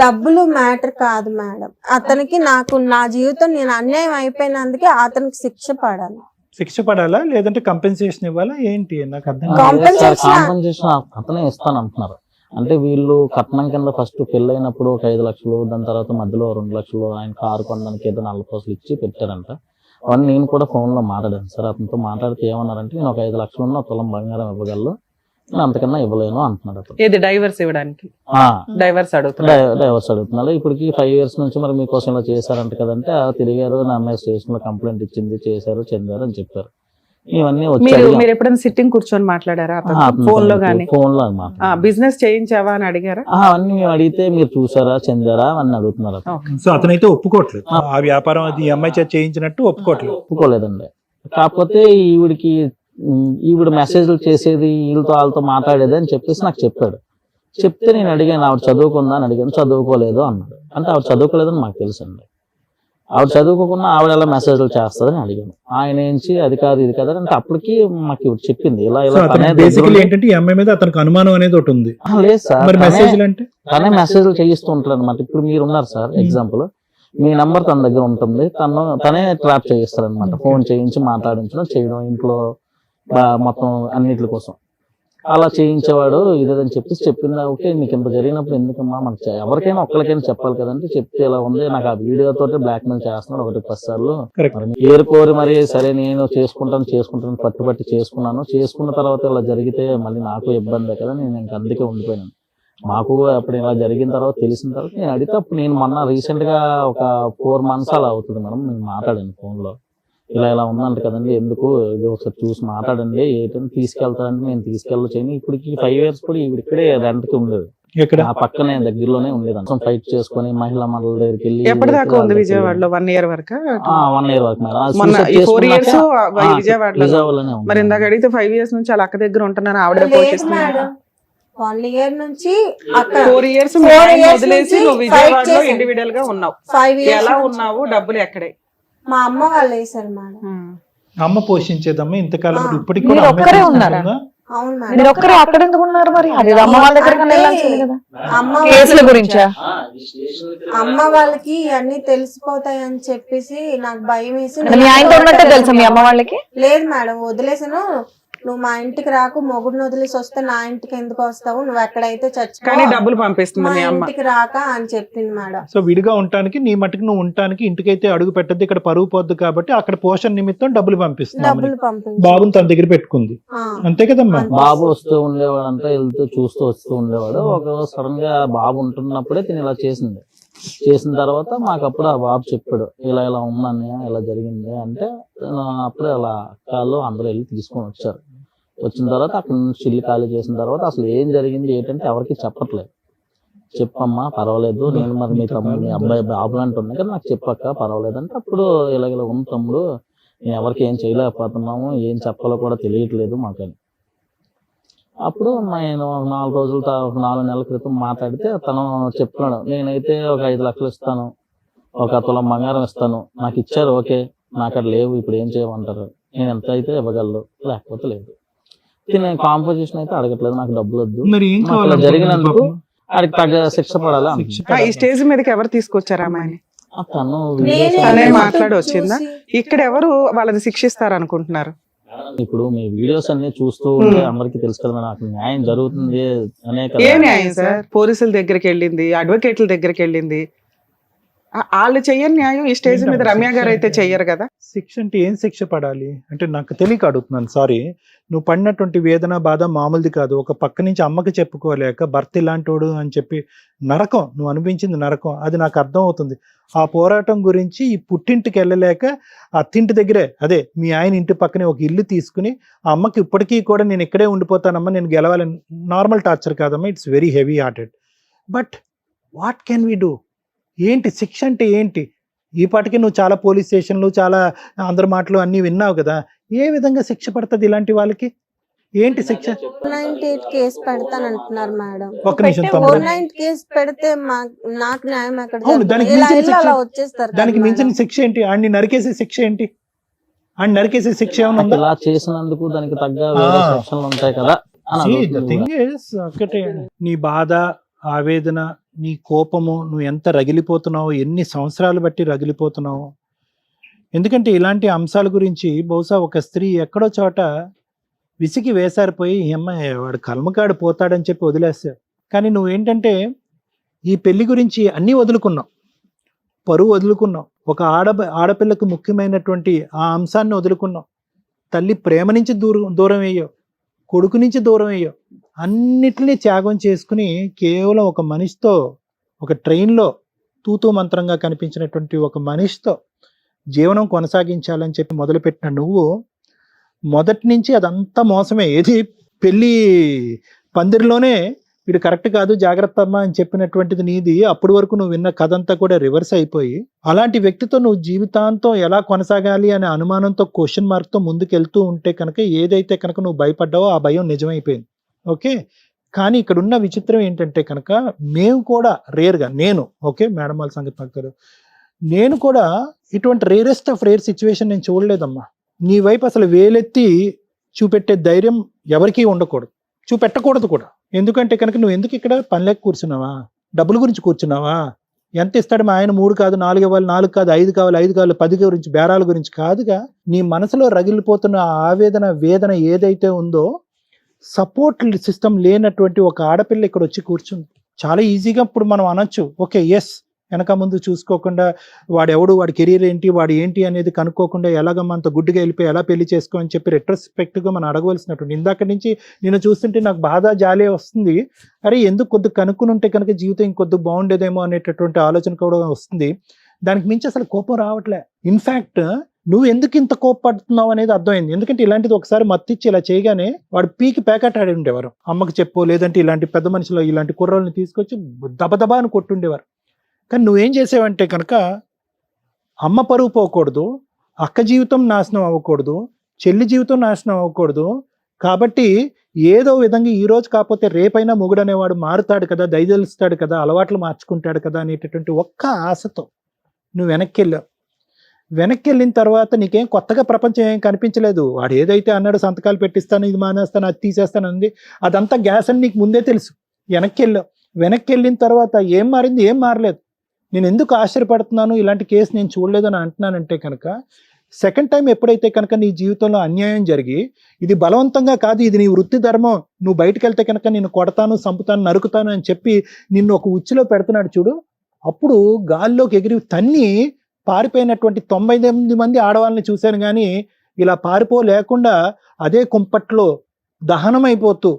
డబ్బులు మ్యాటర్ కాదు మేడం, అతనికి నాకు నా జీవితం నేను అన్యాయం అయిపోయినందుకే అతనికి శిక్ష పడాలి. శిక్ష పడాలా లేదంటే కంపెన్సేషన్ ఇవ్వాలా ఏంటి? నాకు అర్థం Compensation- కాంపెన్సేషన్ అతనే ఇస్తాను అంటున్నారు. అంటే వీళ్ళు కట్నం కింద ఫస్ట్ పెళ్ళైనప్పుడు ఒక 5 లక్షలు, దాని తర్వాత మధ్యలో 2 లక్షలు ఆయన కారు కొనడానికి ఏదో 4 కోట్లు ఇచ్చి పెట్టారంట. అవన్నీ నేను కూడా ఫోన్ లో మాట్లాడాను సార్. అతనితో మాట్లాడితే ఏమన్నారంటే నేను ఒక 5 లక్షలు ఉన్న 1 తులం బంగారం ఇవ్వగలను, నేను అంతకన్నా ఇవ్వలేను అంటున్నాడు అతను. ఏది డైవర్స్ ఇవ్వడానికి? డైవర్స్ డైవర్స్ అడుగుతున్నారు. ఇప్పటికి 5 years నుంచి మరి మీకోసం ఇలా చేశారంట కదంటే తిరిగారు, నా అమ్మాయి స్టేషన్ లో కంప్లైంట్ ఇచ్చింది, చేశారు, చెందారు అని చెప్పారు. ఇవన్నీ మీరు ఎప్పుడైనా సిట్టింగ్ కూర్చొని మాట్లాడారా ఫోన్ లో గానీ? ఫోన్ లో బిజినెస్ చేయించావా అని అడిగారా? అవన్నీ మేము అడిగితే మీరు చూసారా, చెందారా అని అడుగుతున్నారు. సో అతనైతే ఒప్పుకోవట్లేదు, ఆ వ్యాపారం అది ఈ అమ్మాయి చేత చేయించినట్టు ఒప్పుకోవట్లేదు. ఒప్పుకోలేదండి. కాకపోతే ఈవిడ మెసేజ్లు చేసేది వీళ్ళతో వాళ్ళతో మాట్లాడేది అని చెప్పేసి నాకు చెప్పాడు. చెప్తే నేను అడిగాను ఆవిడ చదువుకుందా అని అడిగాను, చదువుకోలేదు అన్నాడు. అంటే ఆవిడ చదువుకోలేదని మాకు తెలుసు అండి. ఆవిడ చదువుకోకుండా ఆవిడ ఎలా మెసేజ్లు చేస్తుందని అడిగాను. ఆయన ఏంచి అది కాదు ఇది కాదు అంటే అప్పటికి మాకు ఇవి చెప్పింది ఇలా బేసికలీ ఏంటంటే ఈ అమ్మాయి మీద అతనికి అనుమానం అనేది ఒకటి ఉంది. లేదు సార్, మరి మెసేజ్లు అంటే తనే మెసేజ్లు చేయిస్తూ ఉంటాడు అనమాట. ఇప్పుడు మీరు ఉన్నారు సార్, ఎగ్జాంపుల్ మీ నంబర్ తన దగ్గర ఉంటుంది, తనే ట్రాప్ చేయిస్తాడు అనమాట. ఫోన్ చేయించి మాట్లాడించడం చేయడం ఇంట్లో మొత్తం అన్నిటి కోసం అలా చేయించేవాడు ఇదేదని చెప్పేసి చెప్పిందా. ఓకే నీకు ఇంత జరిగినప్పుడు ఎందుకమ్మా, మనకు ఎవరికైనా ఒక్కరికైనా చెప్పాలి కదంటే చెప్తే ఇలా ఉంది, నాకు ఆ వీడియోతో బ్లాక్ మెయిల్ చేస్తున్నాడు 1-10 సార్లు. ఏరుకోరి మరి సరే నేను చేసుకుంటాను పట్టుబట్టి చేసుకున్నాను. చేసుకున్న తర్వాత ఇలా జరిగితే మళ్ళీ నాకు ఇబ్బందే కదా, నేను ఇంక అందుకే ఉండిపోయాను. మాకు అప్పుడు ఇలా జరిగిన తర్వాత తెలిసిన తర్వాత నేను అడిగితే అప్పుడు నేను మొన్న రీసెంట్ గా ఒక 4 months అలా అవుతుంది మేడం, నేను మాట్లాడాను ఫోన్ లో. ఇలా ఉందంట కదండి, ఎందుకు ఇది ఒకసారి చూసి మాట్లాడండి, ఏంటంటే తీసుకెళ్తారంటే నేను తీసుకెళ్ళొచ్చాను. ఇప్పటికి 5 years కూడా ఇక్కడే రెంట్ కి ఉండేది, ఆ పక్కనే దగ్గరలోనే ఉండేది. అంతా ఫైట్ చేసుకుని మహిళా మండలి దగ్గరికి వెళ్ళి. ఎప్పటిదాకా ఉంది విజయవాడలో? 1 year వరకు. 1 year వరకు విజయవాడలోనే. మరి ఇందాక అడిగితే 5 years నుంచి వాళ్ళ అక్క దగ్గర ఉంటున్నాను ఆవిడ పోషిస్తున్నారు. 1 year నుంచి 4 years వదిలేసి నువ్వు విజయవాడలో ఇండివిడువల్ గా ఉన్నావు. 5 years ఎలా ఉన్నావు? డబ్బులు ఎక్కడే? మా అమ్మ వాళ్ళు వేసారు మేడం. అమ్మ పోషించేదమ్మా ఇంతకాలం, ఇప్పటికి మీరు కూడా ఒక్కరే ఉన్నారా? అవును మీరు మేడం. ఒక్కరే అక్కడ ఎందుకు ఉన్నారు మరి? అది అమ్మ వాళ్ళ దగ్గర వెళ్ళాల్సింది కదా. అమ్మ కేసుల గురించా? అమ్మ వాళ్ళకి అన్ని తెలిసిపోతాయి అని చెప్పేసి నాకు భయం వేసి. మీ ఆయనతో ఉన్నట్టే తెలుసా మీ అమ్మ వాళ్ళకి? లేదు మేడం, వదిలేసాను. నువ్వు మా ఇంటికి రాకు, మొగుడిని వదిలేసి వస్తే నా ఇంటికి ఎందుకు వస్తావు, నువ్వు ఎక్కడైతే కానీ డబ్బులు పంపిస్తుంది మా మీ అమ్మ. ఇంటికి రాక అని చెప్పింది మేడం. సో విడిగా ఉండటానికి నీ మట్టుకు నువ్వు ఉండటానికి ఇంటికైతే అడుగు పెట్టద్దు, ఇక్కడ పరువు పోద్దు కాబట్టి అక్కడ పోషణ నిమిత్తం డబ్బులు పంపిస్తున్నావు. డబ్బులు పంపించి బాబుని తన దగ్గర పెట్టుకుంది, అంతే కదమ్మా? బాబు వస్తూ ఉండేవాడు అంతా, వెళ్తూ చూస్తూ వస్తూ ఉండేవాడు. ఒక సడన్ గా బాబు ఉంటున్నప్పుడే తిని ఇలా చేసింది. చేసిన తర్వాత మాకు అప్పుడు ఆ బాబు చెప్పాడు ఇలా ఉందని, ఇలా జరిగింది అంటే అప్పుడే అలా అక్కలు అందరూ వెళ్ళి తీసుకొని వచ్చారు. వచ్చిన తర్వాత అక్కడ నుంచి ఇల్లు ఖాళీ చేసిన తర్వాత అసలు ఏం జరిగింది ఏంటంటే ఎవరికి చెప్పట్లేదు. చెప్పమ్మా పర్వాలేదు, నేను మరి మీ తమ్ముడు మీ అబ్బాయి బాబులు అంటున్నాయి కదా, నాకు చెప్పక్క పర్వాలేదు అంటే అప్పుడు ఇలా ఉంది తమ్ముడు, ఎవరికి ఏం చేయలేకపోతున్నాము, ఏం చెప్పాలో కూడా తెలియట్లేదు మాకని. అప్పుడు నేను 4 నెలల క్రితం మాట్లాడితే తను చెప్తున్నాడు, నేనైతే ఒక 5 లక్షలు ఇస్తాను, ఒక తులం బంగారం ఇస్తాను, నాకు ఇచ్చారు ఓకే, నాకు అక్కడ లేవు, ఇప్పుడు ఏం చేయమంటారు, నేను ఎంత అయితే ఇవ్వగలరు, లేకపోతే లేదు. నేను కాంపోజిషన్ అయితే అడగట్లేదు, నాకు డబ్బులు వద్దు, మరి ఏం నాకు ఇలా కావాలి జరిగినందుకు ఆడికి తగ్గ శిక్ష పడాలి అంటున్నాడు. ఈ స్టేజ్ మీదకి ఎవరు తీసుకొచ్చారు అమ్మాయిని? తను తనే మాట్లాడి వచ్చిందా? ఇక్కడ ఎవరు వాళ్ళని శిక్షిస్తారు అనుకుంటున్నారు? ఇప్పుడు మీ వీడియోస్ అన్ని చూస్తూ ఉంటే అందరికి తెలుసు కదా నాకు న్యాయం జరుగుతుంది అనే కదా. ఏ న్యాయం సార్? పోలీసుల దగ్గరికి వెళ్ళింది, అడ్వకేట్ల దగ్గరికి వెళ్ళింది, వాళ్ళు చెయ్యని న్యాయం ఈ స్టేజ్ మీద రమ్య గారు అయితే చెయ్యరు కదా. శిక్ష అంటే ఏం శిక్ష పడాలి అంటే నాకు తెలియక అడుగుతున్నాను, సారీ. నువ్వు పడినటువంటి వేదన బాధ మామూలుది కాదు. ఒక పక్క నుంచి అమ్మకి చెప్పుకోలేక భర్త ఇలాంటోడు అని చెప్పి నరకం, నువ్వు అనిపించింది నరకం, అది నాకు అర్థం అవుతుంది. ఆ పోరాటం గురించి ఈ పుట్టింటికి వెళ్ళలేక అత్తింటి దగ్గరే, అదే మీ ఆయన ఇంటి పక్కనే ఒక ఇల్లు తీసుకుని ఆ అమ్మకి ఇప్పటికీ కూడా నేను ఇక్కడే ఉండిపోతానమ్మా, నేను గెలవాలని, నార్మల్ టార్చర్ కాదమ్మా, it's very heavy hearted. But what can we do? ఏంటి శిక్ష అంటే ఏంటి? ఈ పాటికి నువ్వు చాలా పోలీస్ స్టేషన్లు, చాలా అందరి మాటలు అన్నీ విన్నావు కదా, ఏ విధంగా శిక్ష పడుతుంది ఇలాంటి వాళ్ళకి? ఏంటి శిక్ష? 498 కేసు పెడతానంటున్నారు మేడం. ఒక్క నిమిషం తమ్ముడు. 498 కేసు పెడితే నాకు న్యాయం ఎక్కడ అవును, దానికి జరుగుతుంది? ఇలా మించిన ఇల్లు శిక్ష, అలా వచ్చేస్తారు కదా దానికి మించిన మేడం. శిక్ష ఏంటి? ఆడిని నరికేసే శిక్ష ఏంటి? ఆడిని నరికేసే శిక్ష ఏమైనా ఉందా? ఇలా చేసినందుకు దానికి తగ్గ వేరే సెక్షన్లు ఉంటాయి కదా అని See, the అడుగుతుంది thing కూడా. is, ఒకటే, నీ బాధ, ఆవేదన, నీ కోపము, నువ్వు ఎంత రగిలిపోతున్నావు, ఎన్ని సంవత్సరాలు బట్టి రగిలిపోతున్నావు. ఎందుకంటే ఇలాంటి అంశాల గురించి బహుశా ఒక స్త్రీ ఎక్కడో చోట విసిగి వేసారిపోయి ఈ అమ్మాయి వాడు కల్మకాడు పోతాడని చెప్పి వదిలేస్తాడు. కానీ నువ్వేంటంటే ఈ పెళ్లి గురించి అన్నీ వదులుకున్నావు, పరువు వదులుకున్నావు, ఒక ఆడపిల్లకు ముఖ్యమైనటువంటి ఆ అంశాన్ని వదులుకున్నావు, తల్లి ప్రేమ నుంచి దూరం అయ్యావు, కొడుకు నుంచి దూరం అయ్యావు, అన్నిటినీ త్యాగం చేసుకుని కేవలం ఒక మనిషితో, ఒక ట్రైన్లో తూతూ మంత్రంగా కనిపించినటువంటి ఒక మనిషితో జీవనం కొనసాగించాలని చెప్పి మొదలుపెట్టిన నువ్వు మొదటి నుంచి అదంతా మోసమే. ఏది పెళ్ళి పందిరిలోనే వీడు కరెక్ట్ కాదు జాగ్రత్త అమ్మా అని చెప్పినటువంటిది నీది. అప్పటి వరకు నువ్వు విన్న కథ అంతా కూడా రివర్స్ అయిపోయి అలాంటి వ్యక్తితో నువ్వు జీవితాంతం ఎలా కొనసాగాలి అనే అనుమానంతో, క్వశ్చన్ మార్క్తో ముందుకు వెళ్తూ ఉంటే కనుక ఏదైతే కనుక నువ్వు భయపడ్డావో ఆ భయం నిజమైపోయింది. ఓకే, కానీ ఇక్కడ ఉన్న విచిత్రం ఏంటంటే కనుక మేము కూడా రేర్గా, నేను ఓకే మేడం వాళ్ళ సంగతి నాకు తెలియదు, నేను కూడా ఇటువంటి రేరెస్ట్ ఆఫ్ రేర్ సిచ్యువేషన్ నేను చూడలేదమ్మా. నీ వైపు అసలు వేలెత్తి చూపెట్టే ధైర్యం ఎవరికీ ఉండకూడదు, చూపెట్టకూడదు కూడా. ఎందుకంటే కనుక నువ్వు ఎందుకు ఇక్కడ పని లేక కూర్చున్నావా? డబ్బుల గురించి కూర్చున్నావా? ఎంత ఇస్తాడు మా ఆయన? 3 కాదు 4 ఇవ్వాలి, 4 కాదు 5 కావాలి, 5 కావాలి, 10 గురించి, బేరాల గురించి కాదుగా. నీ మనసులో రగిలిపోతున్న ఆవేదన, వేదన ఏదైతే ఉందో, సపోర్ట్ సిస్టమ్ లేనటువంటి ఒక ఆడపిల్ల ఇక్కడ వచ్చి కూర్చుంది. చాలా ఈజీగా ఇప్పుడు మనం అనొచ్చు, ఓకే ఎస్, వెనక ముందు చూసుకోకుండా వాడెవడు, వాడి కెరీర్ ఏంటి, వాడు ఏంటి అనేది కనుక్కోకుండా ఎలాగమ్మా అంత గుడ్డిగా వెళ్ళిపోయి ఎలా పెళ్లి చేసుకో అని చెప్పి రెట్రోస్పెక్ట్గా మనం అడగవలసినటువంటి. ఇందాక నుంచి నేను చూస్తుంటే నాకు బాధ జాలే వస్తుంది. అరే ఎందుకు కొద్దిగా కనుక్కుని ఉంటే కనుక జీవితం ఇంకొద్ది బాగుండేదేమో అనేటటువంటి ఆలోచన కూడా వస్తుంది. దానికి మించి అసలు కోపం రావట్లే. ఇన్ఫ్యాక్ట్ నువ్వు ఎందుకు ఇంత కోపపడుతున్నావు అనేది అర్థమైంది. ఎందుకంటే ఇలాంటిది ఒకసారి మత్తిచ్చి ఇలా చేయగానే వాడు పీకి ప్యాకెట్ ఆడి ఉండేవారు. అమ్మకి చెప్పో, లేదంటే ఇలాంటి పెద్ద మనుషులు ఇలాంటి కుర్రోళ్ళని తీసుకొచ్చి దబదబా అని కొట్టుండేవారు. కానీ నువ్వేం చేసావంటే కనుక అమ్మ పరువు పోకూడదు, అక్క జీవితం నాశనం అవ్వకూడదు, చెల్లి జీవితం నాశనం అవ్వకూడదు. కాబట్టి ఏదో విధంగా ఈ రోజు కాకపోతే రేపైనా మొగుడు అనేవాడు మారుతాడు కదా, దయదలుస్తాడు కదా, అలవాట్లు మార్చుకుంటాడు కదా అనేటటువంటి ఒక్క ఆశతో నువ్వు వెనక్కి వెళ్ళావు. వెనక్కి వెళ్ళిన తర్వాత నీకేం కొత్తగా ప్రపంచం ఏం కనిపించలేదు. వాడు ఏదైతే అన్నాడు, సంతకాలు పెట్టిస్తాను, ఇది మానేస్తాను, అది తీసేస్తాను అంది, అదంతా గ్యాస్ అని నీకు ముందే తెలుసు. వెనక్కి వెళ్ళావు. వెనక్కి వెళ్ళిన తర్వాత ఏం మారింది? ఏం మారలేదు. నేను ఎందుకు ఆశ్చర్యపడుతున్నాను, ఇలాంటి కేసు నేను చూడలేదని అంటున్నానంటే కనుక, సెకండ్ టైం ఎప్పుడైతే కనుక నీ జీవితంలో అన్యాయం జరిగి, ఇది బలవంతంగా కాదు, ఇది నీ వృత్తి ధర్మం, నువ్వు బయటకు వెళ్తే కనుక నేను కొడతాను, చంపుతాను, నరుకుతాను అని చెప్పి నిన్ను ఒక ఉచ్చులో పెడుతున్నాడు చూడు, అప్పుడు గాల్లోకి ఎగిరి తన్ని పారిపోయినటువంటి 98 మంది ఆడవాళ్ళని చూశాను. కానీ ఇలా పారిపోలేకుండా అదే కుంపట్లో దహనమైపోతూ,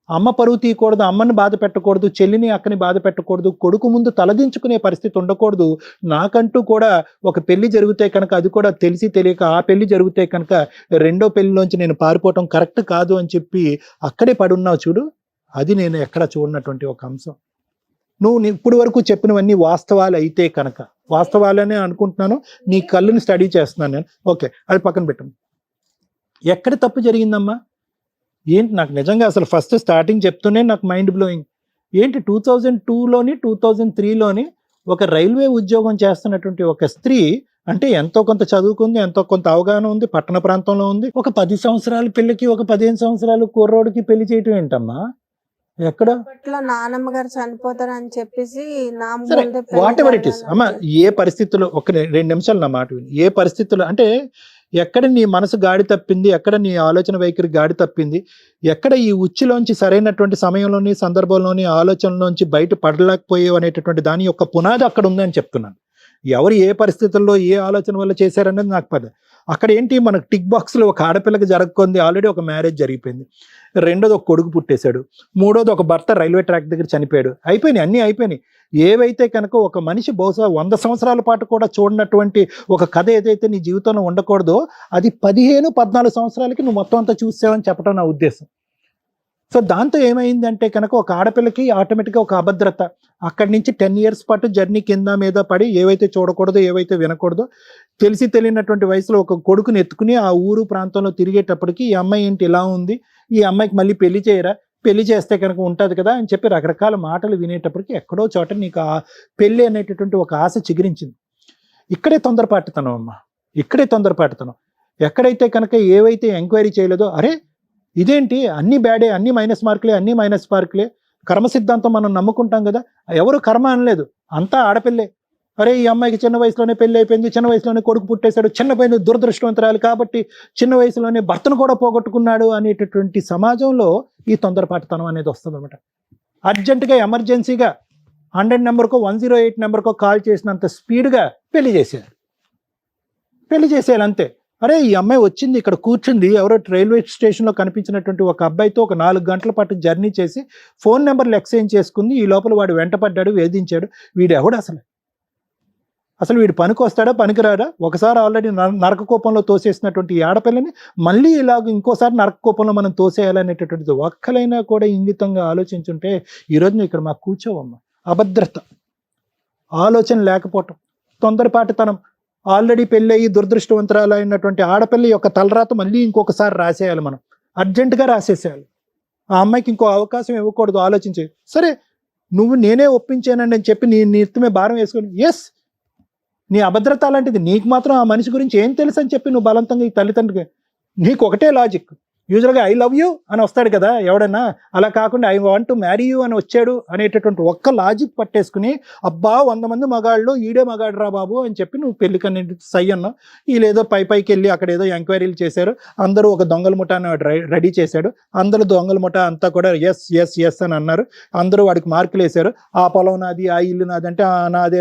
అమ్మ పరువు తీయకూడదు, అమ్మని బాధ పెట్టకూడదు, చెల్లిని అక్కని బాధ పెట్టకూడదు, కొడుకు ముందు తలదించుకునే పరిస్థితి ఉండకూడదు. నాకంటూ కూడా ఒక పెళ్లి జరిగితే కనుక, అది కూడా తెలిసి తెలియక ఆ పెళ్లి జరిగితే కనుక రెండో పెళ్లిలోంచి నేను పారిపోవటం కరెక్ట్ కాదు అని చెప్పి అక్కడే పడున్నావు చూడు, అది నేను ఎక్కడ చూడనటువంటి ఒక అంశం. నువ్వు ఇప్పుడు వరకు చెప్పినవన్నీ వాస్తవాలు అయితే కనుక, వాస్తవాలనే అనుకుంటున్నాను, నీ కళ్ళుని స్టడీ చేస్తున్నాను నేను, ఓకే అది పక్కన పెట్టము. ఎక్కడ తప్పు జరిగిందమ్మా? ఏంటి నాకు నిజంగా అసలు ఫస్ట్ స్టార్టింగ్ చెప్తూనే నాకు మైండ్ బ్లోయింగ్. ఏంటి 2002లోని 2003లోని ఒక రైల్వే ఉద్యోగం చేస్తున్నటువంటి ఒక స్త్రీ, అంటే ఎంతో కొంత చదువుకుంది, ఎంతో కొంత అవగాహన ఉంది, పట్టణ ప్రాంతంలో ఉంది, ఒక 10 సంవత్సరాల పిల్లకి, ఒక 15 సంవత్సరాల కుర్రోడికి పెళ్లి చేయటం ఏంటమ్మా? ఎక్కడ? అప్పట్లో నానమ్మ గారు చనిపోతారు అని చెప్పేసి నా సరే ముందే పెళ్లి వాట్ ఎవర్ ఇట్ ఇస్ అమ్మ, జరగాలని ఏ పరిస్థితుల్లో, ఒక 2 నిమిషాలు నా మాట విని, ఏ పరిస్థితుల్లో అంటే ఎక్కడ నీ మనసు గాడి తప్పింది, ఎక్కడ నీ ఆలోచన వైఖరి గాడి తప్పింది, ఎక్కడ ఈ ఉచ్చులోంచి సరైనటువంటి సమయంలోని సందర్భంలోని ఆలోచనలోంచి బయట పడలేకపోయేవి అనేటటువంటి దాని యొక్క పునాది అక్కడ ఉందని చెప్తున్నాను. ఎవరు ఏ పరిస్థితుల్లో ఏ ఆలోచన వల్ల చేశారనేది నాకు పద. అక్కడ ఏంటి, మనకు టిక్ బాక్స్లో ఒక ఆడపిల్లకి జరగకుంది, ఆల్రెడీ ఒక మ్యారేజ్ జరిగిపోయింది, రెండోది ఒక కొడుకు పుట్టేశాడు, మూడోది ఒక భర్త రైల్వే ట్రాక్ దగ్గర చనిపోయాడు, అయిపోయినాయి, అన్నీ అయిపోయినాయి. ఏవైతే కనుక ఒక మనిషి బహుశా 100 సంవత్సరాల పాటు కూడా చూడనటువంటి ఒక కథ ఏదైతే నీ జీవితంలో ఉండకూడదో, అది 15-14 సంవత్సరాలకి నువ్వు మొత్తం అంతా చూసావని చెప్పడం నా ఉద్దేశం. సో దాంతో ఏమైందంటే కనుక ఒక ఆడపిల్లకి ఆటోమేటిక్గా ఒక అభద్రత, అక్కడి నుంచి 10 years పాటు జర్నీ కింద మీద పడి ఏవైతే చూడకూడదో, ఏవైతే వినకూడదో తెలిసి తెలియనటువంటి వయసులో ఒక కొడుకుని ఎత్తుకుని ఆ ఊరు ప్రాంతంలో తిరిగేటప్పటికి ఈ అమ్మాయి ఏంటి ఇలా ఉంది, ఈ అమ్మాయికి మళ్ళీ పెళ్లి చేయరా, పెళ్లి చేస్తే కనుక ఉంటుంది కదా అని చెప్పి రకరకాల మాటలు వినేటప్పటికి ఎక్కడో చోట నీకు ఆ పెళ్లి అనేటటువంటి ఒక ఆశ చిగురించింది. ఇక్కడే తొందరపాటుతనం అమ్మా, ఇక్కడే తొందరపాటుతనం. ఎక్కడైతే కనుక ఏవైతే ఎంక్వైరీ చేయలేదో, అరే ఇదేంటి అన్ని బ్యాడే, అన్ని మైనస్ మార్కులే, కర్మ సిద్ధాంతం మనం నమ్ముకుంటాం కదా, ఎవరు కర్మ అనలేదు, అంతా ఆడపిల్లే. అరే ఈ అమ్మాయికి చిన్న వయసులోనే పెళ్లి అయిపోయింది, చిన్న వయసులోనే కొడుకు పుట్టేశాడు, చిన్న పైన దురదృష్టవంతరాలు కాబట్టి చిన్న వయసులోనే భర్తను కూడా పోగొట్టుకున్నాడు అనేటటువంటి సమాజంలో ఈ తొందరపాటుతనం అనేది వస్తుంది అనమాట. అర్జెంటుగా ఎమర్జెన్సీగా 100 నెంబర్కో 108 నెంబర్కో కాల్ చేసినంత స్పీడ్గా పెళ్లి చేసేయాలి అంతే. అరే ఈ అమ్మాయి వచ్చింది, ఇక్కడ కూర్చుంది, ఎవరో రైల్వే స్టేషన్లో కనిపించినటువంటి ఒక అబ్బాయితో ఒక 4 గంటల పాటు జర్నీ చేసి ఫోన్ నెంబర్లు ఎక్స్చేంజ్ చేసుకుంది, ఈ లోపల వాడు వెంటపడ్డాడు, వేధించాడు. వీడు ఎవడు అసలు వీడు పనికి వస్తాడా, పనికిరాడా? ఒకసారి ఆల్రెడీ నరక కోపంలో తోసేసినటువంటి ఈ ఆడపిల్లని మళ్ళీ ఇలాగ ఇంకోసారి నరక కోపంలో మనం తోసేయాలనేటటువంటిది ఒక్కలైనా కూడా ఇంగితంగా ఆలోచించుంటే ఈరోజు నువ్వు ఇక్కడ మాకు కూర్చోవమ్మా. అభద్రత, ఆలోచన లేకపోవటం, తొందరపాటుతనం, ఆల్రెడీ పెళ్ళయి దురదృష్టవంతరాలు అయినటువంటి ఆడపిల్ల యొక్క తలరాత మళ్ళీ ఇంకొకసారి రాసేయాలి, మనం అర్జెంటుగా రాసేసేయాలి. ఆ అమ్మాయికి ఇంకో అవకాశం ఇవ్వకూడదు, ఆలోచించే. సరే నువ్వు నేనే ఒప్పించానని అని చెప్పి నీ నెత్తిమే భారం వేసుకొని, ఎస్ నీ అభద్రత అలాంటిది, నీకు మాత్రం ఆ మనిషి గురించి ఏం తెలుసు అని చెప్పి నువ్వు బలవంతంగా ఈ తల్లిదండ్రులకి, నీకు ఒకటే లాజిక్, యూజువల్గా ఐ లవ్ యూ అని వస్తాడు కదా ఎవడన్నా, అలా కాకుండా I want to marry you అని వచ్చాడు అనేటటువంటి ఒక్క లాజిక్ పట్టేసుకుని, అబ్బా 100 మంది మగాళ్ళు ఈడే మగాడు రా బాబు అని చెప్పి నువ్వు పెళ్లికన్నీ సై అన్నావు. వీళ్ళేదో పైకి వెళ్ళి అక్కడ ఏదో ఎంక్వైరీలు చేశారు, అందరూ ఒక దొంగల ముఠాను రెడీ చేశాడు, అందరూ దొంగల ముఠా అంతా కూడా ఎస్ అని అన్నారు, అందరూ వాడికి మార్కులు వేశారు, ఆ పొలం నాది, ఆ ఇల్లు నాది అంటే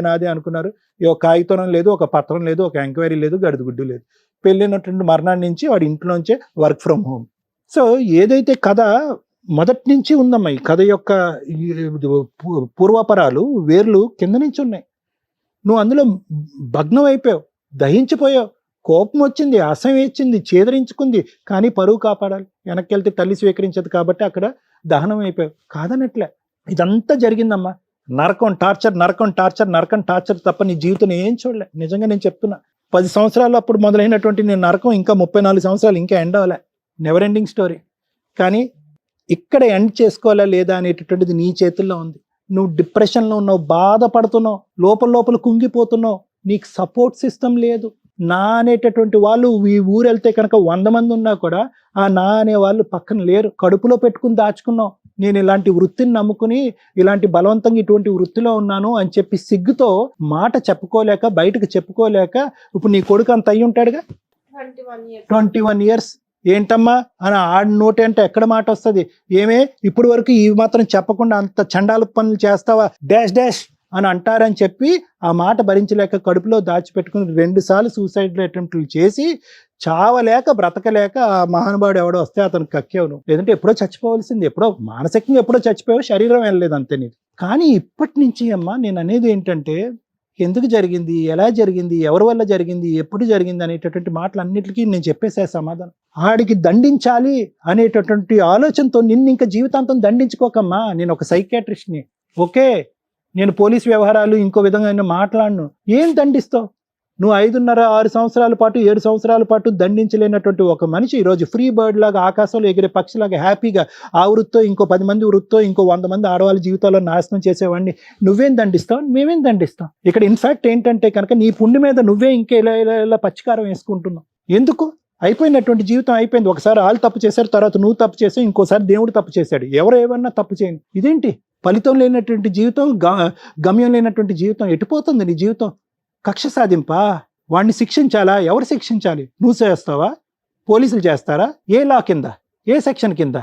నాదే అనుకున్నారు. ఒక కాగితం లేదు, ఒక పత్రం లేదు, ఒక ఎంక్వైరీ లేదు, గడిదిగుడ్డు లేదు. పెళ్ళినటువంటి మర్నాడు నుంచి వాడి ఇంట్లోంచే వర్క్ ఫ్రమ్ హోమ్. సో ఏదైతే కథ మొదటి నుంచి ఉందమ్మా, ఈ కథ యొక్క పూర్వాపరాలు వేర్లు కింద నుంచి ఉన్నాయి. నువ్వు అందులో భగ్నం అయిపోయావు, దహించిపోయావు, కోపం వచ్చింది, అసహ్యం వేచింది, చేదరించుకుంది, కానీ పరువు కాపాడాలి, వెనక్కి వెళ్తే తల్లి స్వీకరించదు కాబట్టి అక్కడ దహనం అయిపోయావు. కాదనట్లే, ఇదంతా జరిగిందమ్మా. నరకం టార్చర్ తప్ప నీ జీవితం ఏం చూడలే. నిజంగా నేను చెప్తున్నా, 10 సంవత్సరాలు అప్పుడు మొదలైనటువంటి నేను నరకం ఇంకా 34 సంవత్సరాలు ఇంకా ఎండ్ అవ్వలే, నెవర్ ఎండింగ్ స్టోరీ. కానీ ఇక్కడ ఎండ్ చేసుకోవాలా లేదా అనేటటువంటిది నీ చేతుల్లో ఉంది. నువ్వు డిప్రెషన్లో ఉన్నావు, బాధపడుతున్నావు, లోపల కుంగిపోతున్నావు, నీకు సపోర్ట్ సిస్టమ్ లేదు. నా అనేటటువంటి వాళ్ళు ఈ ఊరు వెళ్తే కనుక 100 మంది ఉన్నా కూడా ఆ నా అనే వాళ్ళు పక్కన లేరు. కడుపులో పెట్టుకుని దాచుకున్నావు. నేను ఇలాంటి వృత్తిని నమ్ముకుని ఇలాంటి బలవంతంగా ఇటువంటి వృత్తిలో ఉన్నాను అని చెప్పి సిగ్గుతో మాట చెప్పుకోలేక, బయటకు చెప్పుకోలేక, ఇప్పుడు నీ కొడుకు అంత అయ్యి ఉంటాడుగా 21 years. ఏంటమ్మా అని ఆడి నోటి అంటే ఎక్కడ మాట వస్తుంది? ఏమే ఇప్పుడు వరకు ఈ మాత్రం చెప్పకుండా అంత చండాల పనులు చేస్తావా డాష్ అని అంటారని చెప్పి ఆ మాట భరించలేక కడుపులో దాచిపెట్టుకుని 2 సార్లు సూసైడ్ అటెంప్ట్లు చేసి చావలేక బ్రతకలేక ఆ మహానుభావుడు ఎవడో వస్తే అతను కక్కేవు నువ్వు. లేదంటే ఎప్పుడో చచ్చిపోవాల్సింది, ఎప్పుడో మానసికంగా ఎప్పుడో చచ్చిపోయావు, శరీరం వెళ్ళలేదు అంతే నీది. కానీ ఇప్పటి నుంచి అమ్మా నేను అనేది ఏంటంటే, ఎందుకు జరిగింది, ఎలా జరిగింది, ఎవరి వల్ల జరిగింది, ఎప్పుడు జరిగింది అనేటటువంటి మాటలన్నిటికీ నేను చెప్పేసే సమాధానం. ఆడికి దండించాలి అనేటటువంటి ఆలోచనతో నిన్ను ఇంకా జీవితాంతం దండించుకోకమ్మా. నేను ఒక సైకియాట్రిస్ట్ని, ఓకే, నేను పోలీస్ వ్యవహారాలు ఇంకో విధంగా నేను మాట్లాడను. ఏం దండిస్తావు నువ్వు? 5.5-6 సంవత్సరాల పాటు 7 సంవత్సరాల పాటు దండించలేనటువంటి ఒక మనిషి ఈరోజు ఫ్రీ బర్డ్ లాగా ఆకాశంలో ఎగిరే పక్షిలాగా హ్యాపీగా ఆ వృత్తో ఇంకో 10 మంది వృత్తో ఇంకో 100 మంది ఆడవాళ్ళ జీవితాల్లో నాశనం చేసేవాడిని నువ్వేం దండిస్తావు? మేమేం దండిస్తాం? ఇక్కడ ఇన్ఫాక్ట్ ఏంటంటే కనుక నీ పుండి మీద నువ్వే ఇంకా ఇలా పచ్చికారం వేసుకుంటున్నావు. ఎందుకు? అయిపోయినటువంటి జీవితం అయిపోయింది. ఒకసారి వాళ్ళు తప్పు చేశారు, తర్వాత నువ్వు తప్పు చేసావు, ఇంకోసారి దేవుడు తప్పు చేశాడు. ఎవరు ఏమన్నా తప్పు చేయను. ఇదేంటి ఫలితం లేనటువంటి జీవితం, గమ్యం లేనటువంటి జీవితం? ఎటుపోతుంది నీ జీవితం? కక్ష సాధింపా? వాడిని శిక్షించాలా? ఎవరు శిక్షించాలి? నువ్వు చేస్తావా? పోలీసులు చేస్తారా? ఏ లా కింద, ఏ సెక్షన్ కింద?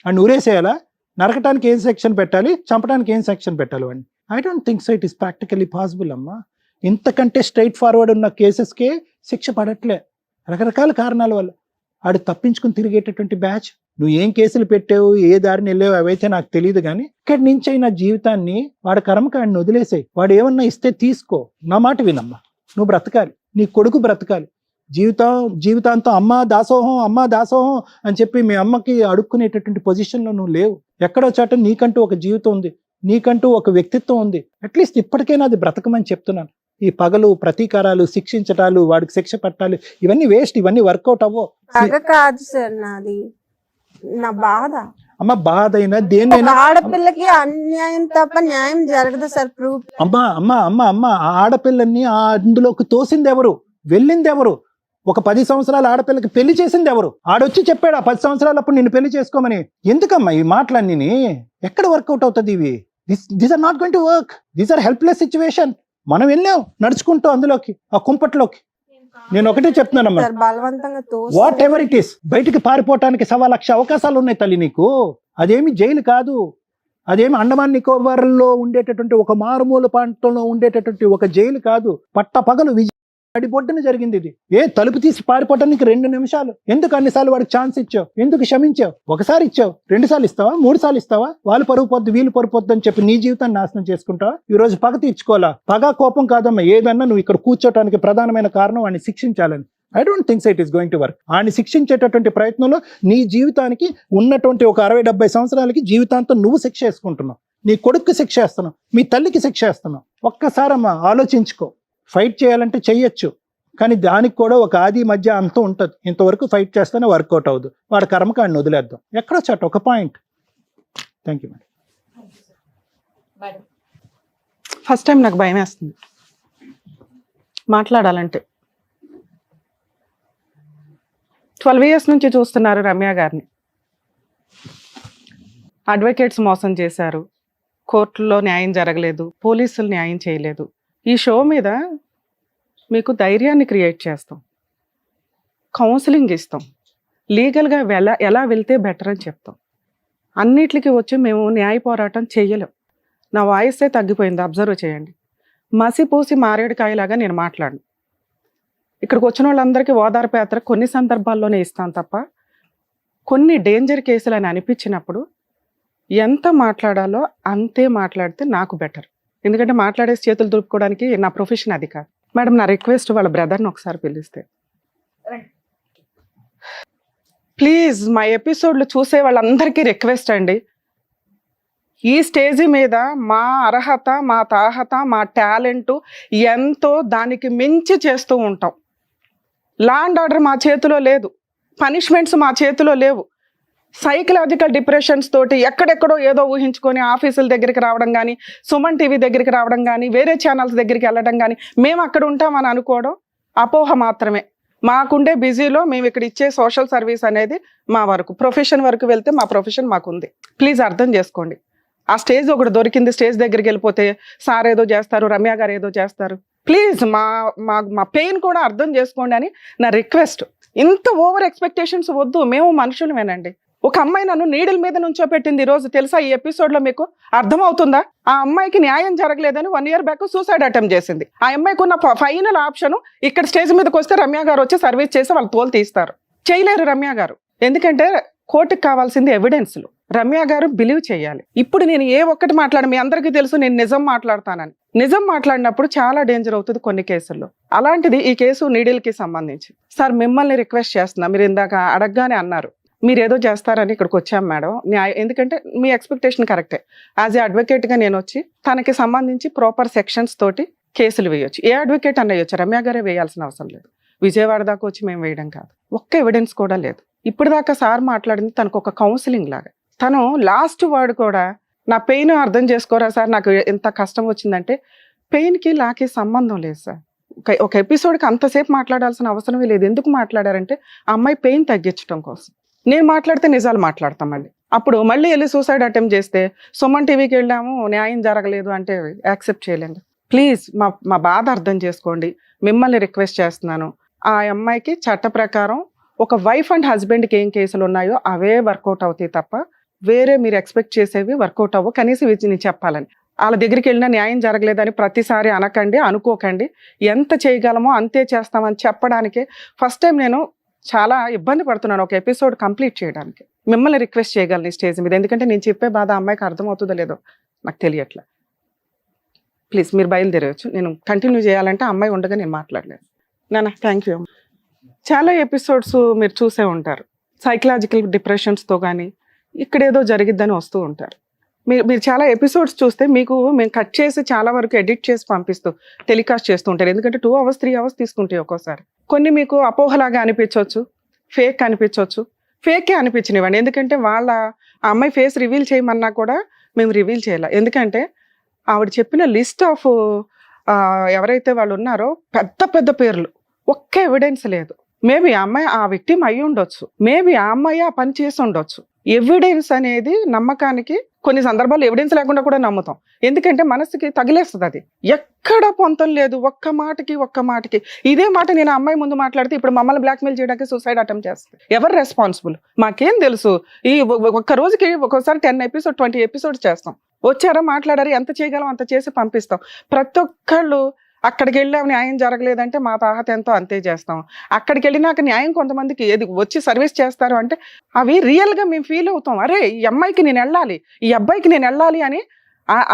అండ్ ఉరేసేయాలా? నరకటానికి ఏం సెక్షన్ పెట్టాలి, చంపడానికి ఏం సెక్షన్ పెట్టాలి వాడిని? I don't think so it is practically possible అమ్మా. ఇంతకంటే స్ట్రైట్ ఫార్వర్డ్ ఉన్న కేసెస్కే శిక్ష పడట్లే రకరకాల కారణాల వల్ల. ఆడు తప్పించుకుని తిరిగేటటువంటి బ్యాచ్. నువ్వు ఏం కేసులు పెట్టావు, ఏ దారిని వెళ్ళావు అవైతే నాకు తెలియదు, కానీ ఇక్కడి నుంచి అయినా జీవితాన్ని వాడి కర్మకాడిని వదిలేసాయి. వాడు ఏమన్నా ఇస్తే తీసుకో. నా మాట వినమ్మా. నువ్వు బ్రతకాలి, నీ కొడుకు బ్రతకాలి. జీవితాంతం అమ్మా దాసోహం అని చెప్పి మీ అమ్మకి అడుక్కునేటటువంటి పొజిషన్లో నువ్వు లేవు. ఎక్కడో చోట నీకంటూ ఒక జీవితం ఉంది, నీకంటూ ఒక వ్యక్తిత్వం ఉంది. అట్లీస్ట్ ఇప్పటికైనా అది బ్రతకమని చెప్తున్నాను. ఈ పగలు, ప్రతీకారాలు, శిక్షించటాలు, వాడికి శిక్ష పట్టాలి, ఇవన్నీ వేస్ట్, ఇవన్నీ వర్కౌట్ అవ్వో. కాదు సార్, నాది నా బాధ. అమ్మ బాధ అయినా దేన్నైనా, ఆడపిల్లకి అన్యాయం తప్ప న్యాయం జరగదు సార్. ప్రూఫ్. అమ్మ ఆ ఆడపిల్లల్ని అందులోకి తోసింది ఎవరు, వెళ్ళింది ఎవరు? ఒక 10 సంవత్సరాల ఆడపిల్లకి పెళ్లి చేసింది ఎవరు? ఆడొచ్చి చెప్పాడు ఆ 10 సంవత్సరాలప్పుడు నిన్ను పెళ్లి చేసుకోమని. ఎందుకమ్మా ఈ మాటలన్నీ? ఎక్కడ వర్కౌట్ అవుతుంది ఇవి? These are not going to work. These are helpless situation. మనం వెళ్ళాం నడుచుకుంటూ అందులోకి, ఆ కుంపట్లోకి. నేను ఒకటే చెప్తున్నానమ్మా, బలవంతంగా వాట్ ఎవర్ ఇట్ ఈస్, బయటికి పారిపోవటానికి 1,00,000 అవకాశాలు ఉన్నాయి తల్లి నీకు. అదేమి జైలు కాదు, అదేమి అండమాన్ నికోబార్లో ఉండేటటువంటి ఒక మారుమూల ప్రాంతంలో ఉండేటటువంటి ఒక జైలు కాదు. పట్టపగలు అడిబొడ్డున జరిగింది ఇది. తలుపు తీసి పారిపోవటానికి 2 నిమిషాలు. ఎందుకు అన్నిసార్లు వాడికి ఛాన్స్ ఇచ్చావు? ఎందుకు క్షమించావు? ఒకసారి ఇచ్చావు, 2 సార్లు ఇస్తావా, 3 సార్లు ఇస్తావా? వాళ్ళు పరుగు పొద్దు, వీళ్ళు పరుగు పొద్దు అని చెప్పి నీ జీవితాన్ని నాశనం చేసుకుంటావా? ఈ రోజు పగ తీర్చుకోవాలా? పగ, కోపం కాదమ్మా. ఏదన్నా నువ్వు ఇక్కడ కూర్చోటానికి ప్రధానమైన కారణం వాడిని శిక్షించాలని. I don't think so it is going to work. ఆయన శిక్షించేటటువంటి ప్రయత్నంలో నీ జీవితానికి ఉన్నటువంటి ఒక 60-70 సంవత్సరాలకి జీవితాంతం నువ్వు శిక్ష వేసుకుంటున్నావు. నీ కొడుక్కి శిక్ష వేస్తున్నావు, మీ తల్లికి శిక్ష వేస్తున్నావు. ఒక్కసారమ్మా ఆలోచించుకో. ఫైట్ చేయాలంటే చెయ్యొచ్చు, కానీ దానికి కూడా ఒక ఆది మధ్య అంతం ఉంటుంది. ఇంతవరకు ఫైట్ చేస్తేనే వర్కౌట్ అవ్వదు. వాడి కర్మకాడిని వదిలేద్దాం. ఎక్కడో చోట ఒక point. Thank you madam. First time నాకు భయం వేస్తుంది మాట్లాడాలంటే. 12 years నుంచి చూస్తున్నారు రమ్య గారిని. అడ్వకేట్స్ మోసం చేశారు, కోర్టులో న్యాయం జరగలేదు, పోలీసులు న్యాయం చేయలేదు. ఈ షో మీద మీకు ధైర్యాన్ని క్రియేట్ చేస్తాం, కౌన్సిలింగ్ ఇస్తాం, లీగల్గా ఎలా వెళ్తే బెటర్ అని చెప్తాం. అన్నిటికీ వచ్చి మేము న్యాయ పోరాటం చేయలేం. నా వాయిసే తగ్గిపోయింది, అబ్జర్వ్ చేయండి. మసిపూసి మారేడుకాయలాగా నేను మాట్లాడను. ఇక్కడికి వచ్చిన వాళ్ళందరికీ ఓదార్పు యాత్ర కొన్ని సందర్భాల్లోనే ఇస్తాను తప్ప, కొన్ని డేంజర్ కేసులు అని అనిపించినప్పుడు ఎంత మాట్లాడాలో అంతే మాట్లాడితే నాకు బెటర్. ఎందుకంటే మాట్లాడేసి చేతులు దులుపుకోవడానికి నా ప్రొఫెషన్ అది కాదు. మేడం, నా రిక్వెస్ట్ వాళ్ళ బ్రదర్ని ఒకసారి పిలిస్తే ప్లీజ్. మా ఎపిసోడ్లు చూసే వాళ్ళందరికీ రిక్వెస్ట్ అండి, ఈ స్టేజీ మీద మా అర్హత, మా తాహత, మా టాలెంట్ ఎంతో దానికి మించి చేస్తూ ఉంటాం. లా అండ్ ఆర్డర్ మా చేతిలో లేదు, పనిష్మెంట్స్ మా చేతిలో లేవు. సైకలాజికల్ డిప్రెషన్స్ తోటి ఎక్కడెక్కడో ఏదో ఊహించుకొని ఆఫీసుల దగ్గరికి రావడం కానీ, సుమన్ టీవీ దగ్గరికి రావడం కానీ, వేరే ఛానల్స్ దగ్గరికి వెళ్ళడం కానీ, మేము అక్కడ ఉంటామని అనుకోవడం అపోహ మాత్రమే. మాకుండే బిజీలో మేము ఇక్కడ ఇచ్చే సోషల్ సర్వీస్ అనేది మా వరకు. ప్రొఫెషన్ వరకు వెళ్తే మా ప్రొఫెషన్ మాకుంది. ప్లీజ్ అర్థం చేసుకోండి. ఆ స్టేజ్ ఒకటి దొరికింది, స్టేజ్ దగ్గరికి వెళ్ళిపోతే సార్ ఏదో చేస్తారు, రమ్య గారు ఏదో చేస్తారు. ప్లీజ్ మా పెయిన్ కూడా అర్థం చేసుకోండి అని నా రిక్వెస్ట్. ఇంత ఓవర్ ఎక్స్పెక్టేషన్స్ వద్దు. మేము మనుషులమేనండి. ఒక అమ్మాయి నన్ను నీడిల్ మీద నుంచో పెట్టింది ఈరోజు, తెలుసా? ఈ ఎపిసోడ్లో మీకు అర్థమవుతుందా? ఆ అమ్మాయికి న్యాయం జరగలేదని 1 year బ్యాక్ సూసైడ్ అటెంప్ట్ చేసింది. ఆ అమ్మాయికి ఉన్న ఫైనల్ ఆప్షన్ ఇక్కడ స్టేజ్ మీదకి వస్తే రమ్య గారు వచ్చి సర్వీస్ చేసి వాళ్ళు తోలు తీస్తారు. చేయలేరు రమ్య గారు, ఎందుకంటే కోర్టుకు కావాల్సింది ఎవిడెన్స్లు. రమ్య గారు బిలీవ్ చేయాలి. ఇప్పుడు నేను ఏ ఒక్కటి మాట్లాడి, మీ అందరికీ తెలుసు నేను నిజం మాట్లాడతానని. నిజం మాట్లాడినప్పుడు చాలా డేంజర్ అవుతుంది కొన్ని కేసుల్లో. అలాంటిది ఈ కేసు నీడిల్కి సంబంధించి. సార్, మిమ్మల్ని రిక్వెస్ట్ చేస్తున్నా, మీరు ఇందాక అడగగానే అన్నారు మీరు ఏదో చేస్తారని ఇక్కడికి వచ్చాం మేడం, ఎందుకంటే మీ ఎక్స్పెక్టేషన్ కరెక్టే. యాజ్ ఏ అడ్వకేట్గా నేను వచ్చి తనకి సంబంధించి ప్రాపర్ సెక్షన్స్ తోటి కేసులు వేయొచ్చు. ఏ అడ్వకేట్ అన్న వేయొచ్చు, రమ్య గారే వేయాల్సిన అవసరం లేదు. విజయవాడ దాకా వచ్చి మేము వేయడం కాదు. ఒక్క ఎవిడెన్స్ కూడా లేదు. ఇప్పుడు దాకా సార్ మాట్లాడింది తనకు ఒక కౌన్సిలింగ్ లాగా. తను లాస్ట్ వర్డ్ కూడా నా పెయిన్ అర్థం చేసుకోరా సార్, నాకు ఎంత కష్టం వచ్చిందంటే, పెయిన్కి నాకే సంబంధం లేదు సార్. ఒక ఎపిసోడ్కి అంతసేపు మాట్లాడాల్సిన అవసరమే లేదు. ఎందుకు మాట్లాడారంటే ఆ అమ్మాయి పెయిన్ తగ్గించడం కోసం. నేను మాట్లాడితే నిజాలు మాట్లాడతాం మళ్ళీ. అప్పుడు మళ్ళీ వెళ్ళి సూసైడ్ అటెంప్ట్ చేస్తే సుమన్ టీవీకి వెళ్ళాము, న్యాయం జరగలేదు అంటే యాక్సెప్ట్ చేయలేము. ప్లీజ్ మా బాధ అర్థం చేసుకోండి. మిమ్మల్ని రిక్వెస్ట్ చేస్తున్నాను. ఆ అమ్మాయికి చట్ట ప్రకారం ఒక వైఫ్ అండ్ హస్బెండ్కి ఏం కేసులు ఉన్నాయో అవే వర్కౌట్ అవుతాయి తప్ప వేరే మీరు ఎక్స్పెక్ట్ చేసేవి వర్కౌట్ అవ్వవు. కనీసం ఇది నేను చెప్పాలని. వాళ్ళ దగ్గరికి వెళ్ళినా న్యాయం జరగలేదని ప్రతిసారి అనకండి, అనుకోకండి. ఎంత చేయగలమో అంతే చేస్తామని చెప్పడానికే ఫస్ట్ టైం నేను చాలా ఇబ్బంది పడుతున్నాను ఒక ఎపిసోడ్ కంప్లీట్ చేయడానికి. మిమ్మల్ని రిక్వెస్ట్ చేయగలను ఈ స్టేజ్ మీద, ఎందుకంటే నేను చెప్పే బాధ అమ్మాయికి అర్థమవుతుందో లేదో నాకు తెలియట్లే. ప్లీజ్ మీరు బయలుదేరవచ్చు. నేను కంటిన్యూ చేయాలంటే అమ్మాయి ఉండగా నేను మాట్లాడలేదు. నాన్న థ్యాంక్ యూ. చాలా ఎపిసోడ్స్ మీరు చూసే ఉంటారు, సైకలాజికల్ డిప్రెషన్స్తో కానీ ఇక్కడేదో జరిగిద్దని వస్తూ ఉంటారు. మీరు చాలా ఎపిసోడ్స్ చూస్తే మీకు మేము కట్ చేసి చాలా వరకు ఎడిట్ చేసి పంపిస్తూ టెలికాస్ట్ చేస్తూ ఉంటారు. ఎందుకంటే 2 hours 3 hours తీసుకుంటాయి ఒక్కోసారి. కొన్ని మీకు అపోహలాగా అనిపించవచ్చు, ఫేక్ అనిపించవచ్చు. ఫేకే అనిపించినవ్వండి, ఎందుకంటే వాళ్ళ ఆ అమ్మాయి ఫేస్ రివీల్ చేయమన్నా కూడా మేము రివీల్ చేయాలి. ఎందుకంటే ఆవిడ చెప్పిన లిస్ట్ ఆఫ్ ఎవరైతే వాళ్ళు ఉన్నారో పెద్ద పెద్ద పేర్లు, ఒక్క ఎవిడెన్స్ లేదు. మేబీ ఆ అమ్మాయి ఆ విక్టిమ్ అయ్యి ఉండొచ్చు, మేబీ ఆ అమ్మాయి ఆ పని చేసి ఉండొచ్చు. ఎవిడెన్స్ అనేది నమ్మకానికి కొన్ని సందర్భాల్లో ఎవిడెన్స్ లేకుండా కూడా నమ్ముతాం, ఎందుకంటే మనసుకి తగిలేస్తుంది. అది ఎక్కడ పొంతం లేదు. ఒక్క మాటకి ఇదే మాట నేను ఆ అమ్మాయి ముందు మాట్లాడితే ఇప్పుడు మమ్మల్ని బ్లాక్మెయిల్ చేయడానికి సూసైడ్ అటెంప్ట్ చేస్తుంది. ఎవరు రెస్పాన్సిబుల్? మాకేం తెలుసు? ఈ ఒక్క రోజుకి ఒక్కోసారి 10 episodes 20 episodes చేస్తాం. వచ్చారా, మాట్లాడారు, ఎంత చేయగలం అంత చేసి పంపిస్తాం. ప్రతి ఒక్కళ్ళు అక్కడికి వెళ్ళాము న్యాయం జరగలేదంటే మా తాహత ఎంతో అంతే చేస్తాం. అక్కడికి వెళ్ళినాక న్యాయం కొంతమందికి ఏది వచ్చి సర్వీస్ చేస్తారు అంటే అవి రియల్గా మేము ఫీల్ అవుతాం. అరే ఈ అమ్మాయికి నేను వెళ్ళాలి, ఈ అబ్బాయికి నేను వెళ్ళాలి అని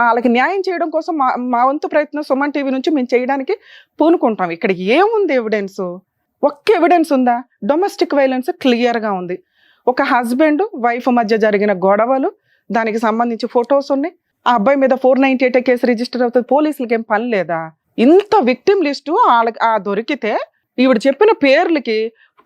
వాళ్ళకి న్యాయం చేయడం కోసం మా వంతు ప్రయత్నం సుమన్ టీవీ నుంచి మేము చేయడానికి పూనుకుంటాం. ఇక్కడ ఏముంది ఎవిడెన్స్? ఒక్క ఎవిడెన్స్ ఉందా? డొమెస్టిక్ వైలెన్స్ క్లియర్గా ఉంది. ఒక హస్బెండ్ వైఫ్ మధ్య జరిగిన గొడవలు, దానికి సంబంధించి ఫొటోస్ ఉన్నాయి. ఆ అబ్బాయి మీద 498 కేసు రిజిస్టర్ అవుతుంది. పోలీసులకి ఏం పని లేదా? ఇంత విక్టిమ్ లిస్టు వాళ్ళకి దొరికితే ఈవిడ చెప్పిన పేర్లకి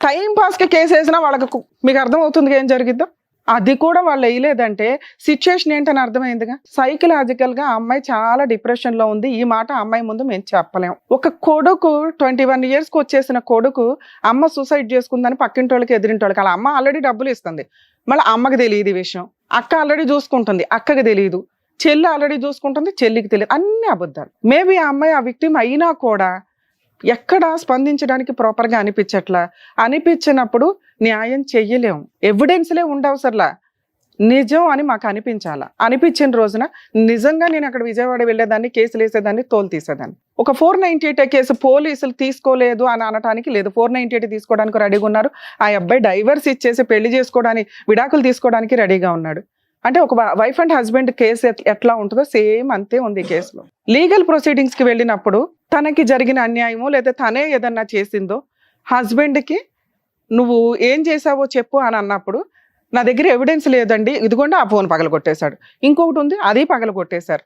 టైం పాస్కి కేసు వేసినా వాళ్ళకి మీకు అర్థమవుతుంది ఏం జరిగిద్దాం. అది కూడా వాళ్ళు వేయలేదంటే సిచ్యుయేషన్ ఏంటని అర్థమైందిగా. సైకలాజికల్గా ఆ అమ్మాయి చాలా డిప్రెషన్లో ఉంది. ఈ మాట అమ్మాయి ముందు మేము చెప్పలేం. ఒక కొడుకు 21 yearsకి వచ్చేసిన కొడుకు అమ్మ సూసైడ్ చేసుకుందని పక్కింటోళ్ళకి ఎదిరింటోళ్ళకి, వాళ్ళ అమ్మ ఆల్రెడీ డబ్బులు ఇస్తుంది, మళ్ళీ అమ్మకి తెలియదు ఈ విషయం. అక్క ఆల్రెడీ చూసుకుంటుంది, అక్కకి తెలియదు. చెల్లి ఆల్రెడీ చూసుకుంటుంది, చెల్లికి తెలియదు. అన్ని అబద్ధాలు. మేబీ ఆ అమ్మాయి ఆ విక్టిమ్ అయినా కూడా ఎక్కడ స్పందించడానికి ప్రాపర్గా అనిపించినప్పుడు న్యాయం చెయ్యలేము. ఎవిడెన్స్లే ఉండవసరలా, నిజం అని మాకు అనిపించాలా. అనిపించిన రోజున నిజంగా నేను అక్కడ విజయవాడ వెళ్ళేదాన్ని, కేసులు వేసేదాన్ని, తోలు తీసేదాన్ని. ఒక 498 కేసు పోలీసులు తీసుకోలేదు అని అనటానికి లేదు. 498 తీసుకోవడానికి రెడీగా ఉన్నారు. ఆ అబ్బాయి డైవర్స్ ఇచ్చేసి పెళ్లి చేసుకోవడానికి, విడాకులు తీసుకోవడానికి రెడీగా ఉన్నాడు. అంటే ఒక వైఫ్ అండ్ హస్బెండ్ కేసు ఎట్లా ఉంటుందో సేమ్ అంతే ఉంది ఈ కేసులో. లీగల్ ప్రొసీడింగ్స్కి వెళ్ళినప్పుడు తనకి జరిగిన అన్యాయమో లేదా తనే ఏదన్నా చేసిందో హస్బెండ్కి నువ్వు ఏం చేసావో చెప్పు అని అన్నప్పుడు నా దగ్గర ఎవిడెన్స్ లేదండి, ఇదిగోండి ఆ ఫోన్ పగలగొట్టేశాడు, ఇంకొకటి ఉంది అది పగలగొట్టేశారు.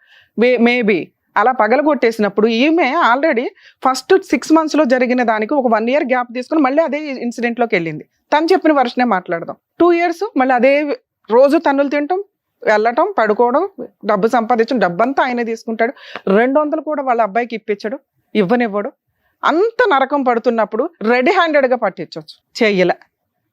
మేబీ అలా పగలగొట్టేసినప్పుడు ఈమె ఆల్రెడీ ఫస్ట్ 6 monthsలో జరిగిన దానికి ఒక 1 year గ్యాప్ తీసుకుని మళ్ళీ అదే ఇన్సిడెంట్లోకి వెళ్ళింది. తను చెప్పిన వర్షనే మాట్లాడదాం. 2 years మళ్ళీ అదే రోజు తన్నులు తినటం, వెళ్ళటం, పడుకోవడం, డబ్బు సంపాదించడం, డబ్బంతా ఆయనే తీసుకుంటాడు. 200 కూడా వాళ్ళ అబ్బాయికి ఇప్పించడు, ఇవ్వనివ్వడు. అంత నరకం పడుతున్నప్పుడు రెడీ హ్యాండెడ్గా పట్టించవచ్చు, చెయ్యలే.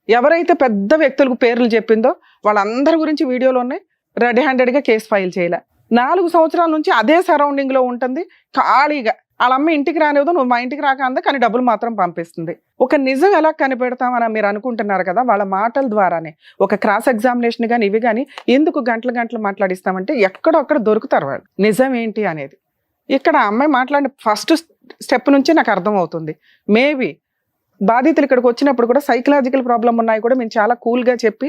ఎవరైతే పెద్ద వ్యక్తులకు పేర్లు చెప్పిందో వాళ్ళందరి గురించి వీడియోలు ఉన్నాయి, రెడీ హ్యాండెడ్గా కేసు ఫైల్ చేయలే. 4 సంవత్సరాల నుంచి అదే సరౌండింగ్లో ఉంటుంది ఖాళీగా. వాళ్ళ అమ్మ ఇంటికి రానివ్వదు, నువ్వు మా ఇంటికి రాక అందా, కానీ డబ్బులు మాత్రం పంపిస్తుంది. ఒక నిజం ఎలా కనిపెడతామని మీరు అనుకుంటున్నారు కదా, వాళ్ళ మాటల ద్వారానే. ఒక క్రాస్ ఎగ్జామినేషన్ కానీ ఇవి కానీ ఎందుకు గంటలు మాట్లాడిస్తామంటే ఎక్కడో అక్కడ దొరుకుతారు వాళ్ళు నిజం ఏంటి అనేది. ఇక్కడ అమ్మాయి మాట్లాడిన ఫస్ట్ స్టెప్ నుంచి నాకు అర్థమవుతుంది. మేబీ బాధితులు ఇక్కడికి వచ్చినప్పుడు కూడా సైకలాజికల్ ప్రాబ్లం ఉన్నాయి కూడా మేము చాలా కూల్గా చెప్పి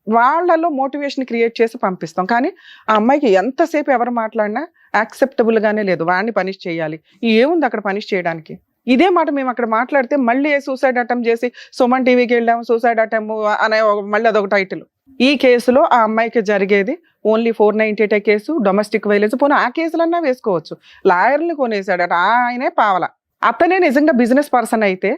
వాళ్ళలో మోటివేషన్ క్రియేట్ చేసి పంపిస్తాం. కానీ ఆ అమ్మాయికి ఎంతసేపు ఎవరు మాట్లాడినా యాక్సెప్టబుల్గానే లేదు. వాడిని పనిష్ చేయాలి, ఏముంది అక్కడ పనిష్ చేయడానికి? ఇదే మాట మేము అక్కడ మాట్లాడితే మళ్ళీ సూసైడ్ అటెంప్ట్ చేసి సుమన్ టీవీకి వెళ్ళాము సూసైడ్ అటెంప్ట్ అనే మళ్ళీ అదొక టైటిల్. ఈ కేసులో ఆ అమ్మాయికి జరిగేది ఓన్లీ 498 కేసు, డొమెస్టిక్ వైలెన్స్. పోనీ ఆ కేసులన్నా వేసుకోవచ్చు. లాయర్ని కొనేసాడట, ఆయనే పావల. అతనే నిజంగా బిజినెస్ పర్సన్ అయితే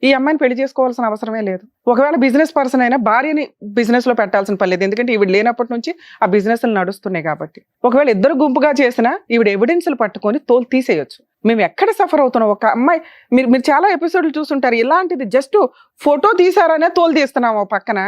ఈ అమ్మాయిని పెళ్లి చేసుకోవాల్సిన అవసరమే లేదు. ఒకవేళ బిజినెస్ పర్సన్ అయినా భార్యని బిజినెస్ లో పెట్టాల్సిన పని లేదు, ఎందుకంటే ఈవిడ లేనప్పటి నుంచి ఆ బిజినెస్ నడుస్తున్నాయి కాబట్టి. ఒకవేళ ఇద్దరు గుంపుగా చేసినా ఈవిడ ఎవిడెన్స్లు పట్టుకొని తోలు తీసేయొచ్చు. మేము ఎక్కడ సఫర్ అవుతున్నాం? ఒక అమ్మాయి, మీరు చాలా ఎపిసోడ్లు చూస్తుంటారు, ఇలాంటిది జస్ట్ ఫోటో తీసారనే తోలు తీస్తున్నాం. ఓ పక్కన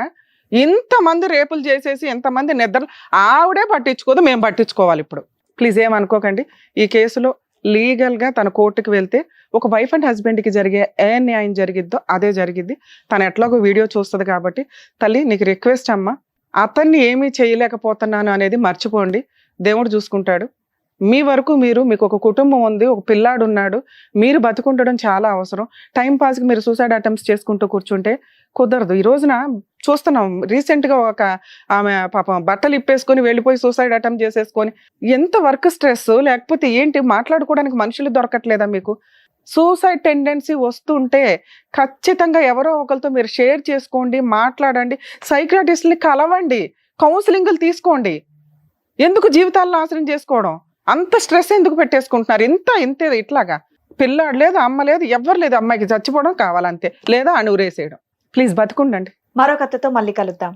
ఇంతమంది రేపులు చేసేసి ఎంతమంది నిద్రలు, ఆవిడే పట్టించుకోదు, మేము పట్టించుకోవాలి. ఇప్పుడు ప్లీజ్ ఏమనుకోకండి. ఈ కేసులో లీగల్గా తన కోర్టుకు వెళ్తే ఒక వైఫ్ అండ్ హస్బెండ్కి జరిగే ఏ న్యాయం జరిగిద్దో అదే జరిగిద్ది. తను ఎట్లాగో వీడియో చూస్తుంది కాబట్టి తల్లి నీకు రిక్వెస్ట్ అమ్మ, అతన్ని ఏమీ చేయలేకపోతున్నాను అనేది మర్చిపోండి, దేవుడు చూసుకుంటాడు. మీ వరకు మీకు ఒక కుటుంబం ఉంది, ఒక పిల్లాడు ఉన్నాడు, మీరు బతుకుండడం చాలా అవసరం. టైం పాస్కి మీరు సూసైడ్ అటెంప్ట్స్ చేసుకుంటూ కూర్చుంటే కుదరదు. ఈ రోజున చూస్తున్నాం, రీసెంట్గా ఒక ఆమె పాపం బట్టలు ఇప్పేసుకొని వెళ్ళిపోయి సూసైడ్ అటెంప్ట్ చేసేసుకొని, ఎంత వర్క్ స్ట్రెస్, లేకపోతే ఏంటి, మాట్లాడుకోవడానికి మనుషులు దొరకట్లేదా మీకు? సూసైడ్ టెండెన్సీ వస్తుంటే ఖచ్చితంగా ఎవరో ఒకరితో మీరు షేర్ చేసుకోండి, మాట్లాడండి, సైకియాట్రిస్ట్ని కలవండి, కౌన్సిలింగ్లు తీసుకోండి. ఎందుకు జీవితాలను నాశనం చేసుకోవడం? అంత స్ట్రెస్ ఎందుకు పెట్టేసుకుంటున్నారు? ఇంతే ఇట్లాగా. పిల్లాడు లేదు, అమ్మ లేదు, ఎవ్వరు లేదు, అమ్మాయికి చచ్చిపోవడం కావాలంతే, లేదా అణురేసేయడం. ప్లీజ్ బతుకుండండి. మరో కథతో మళ్ళీ కలుద్దాం.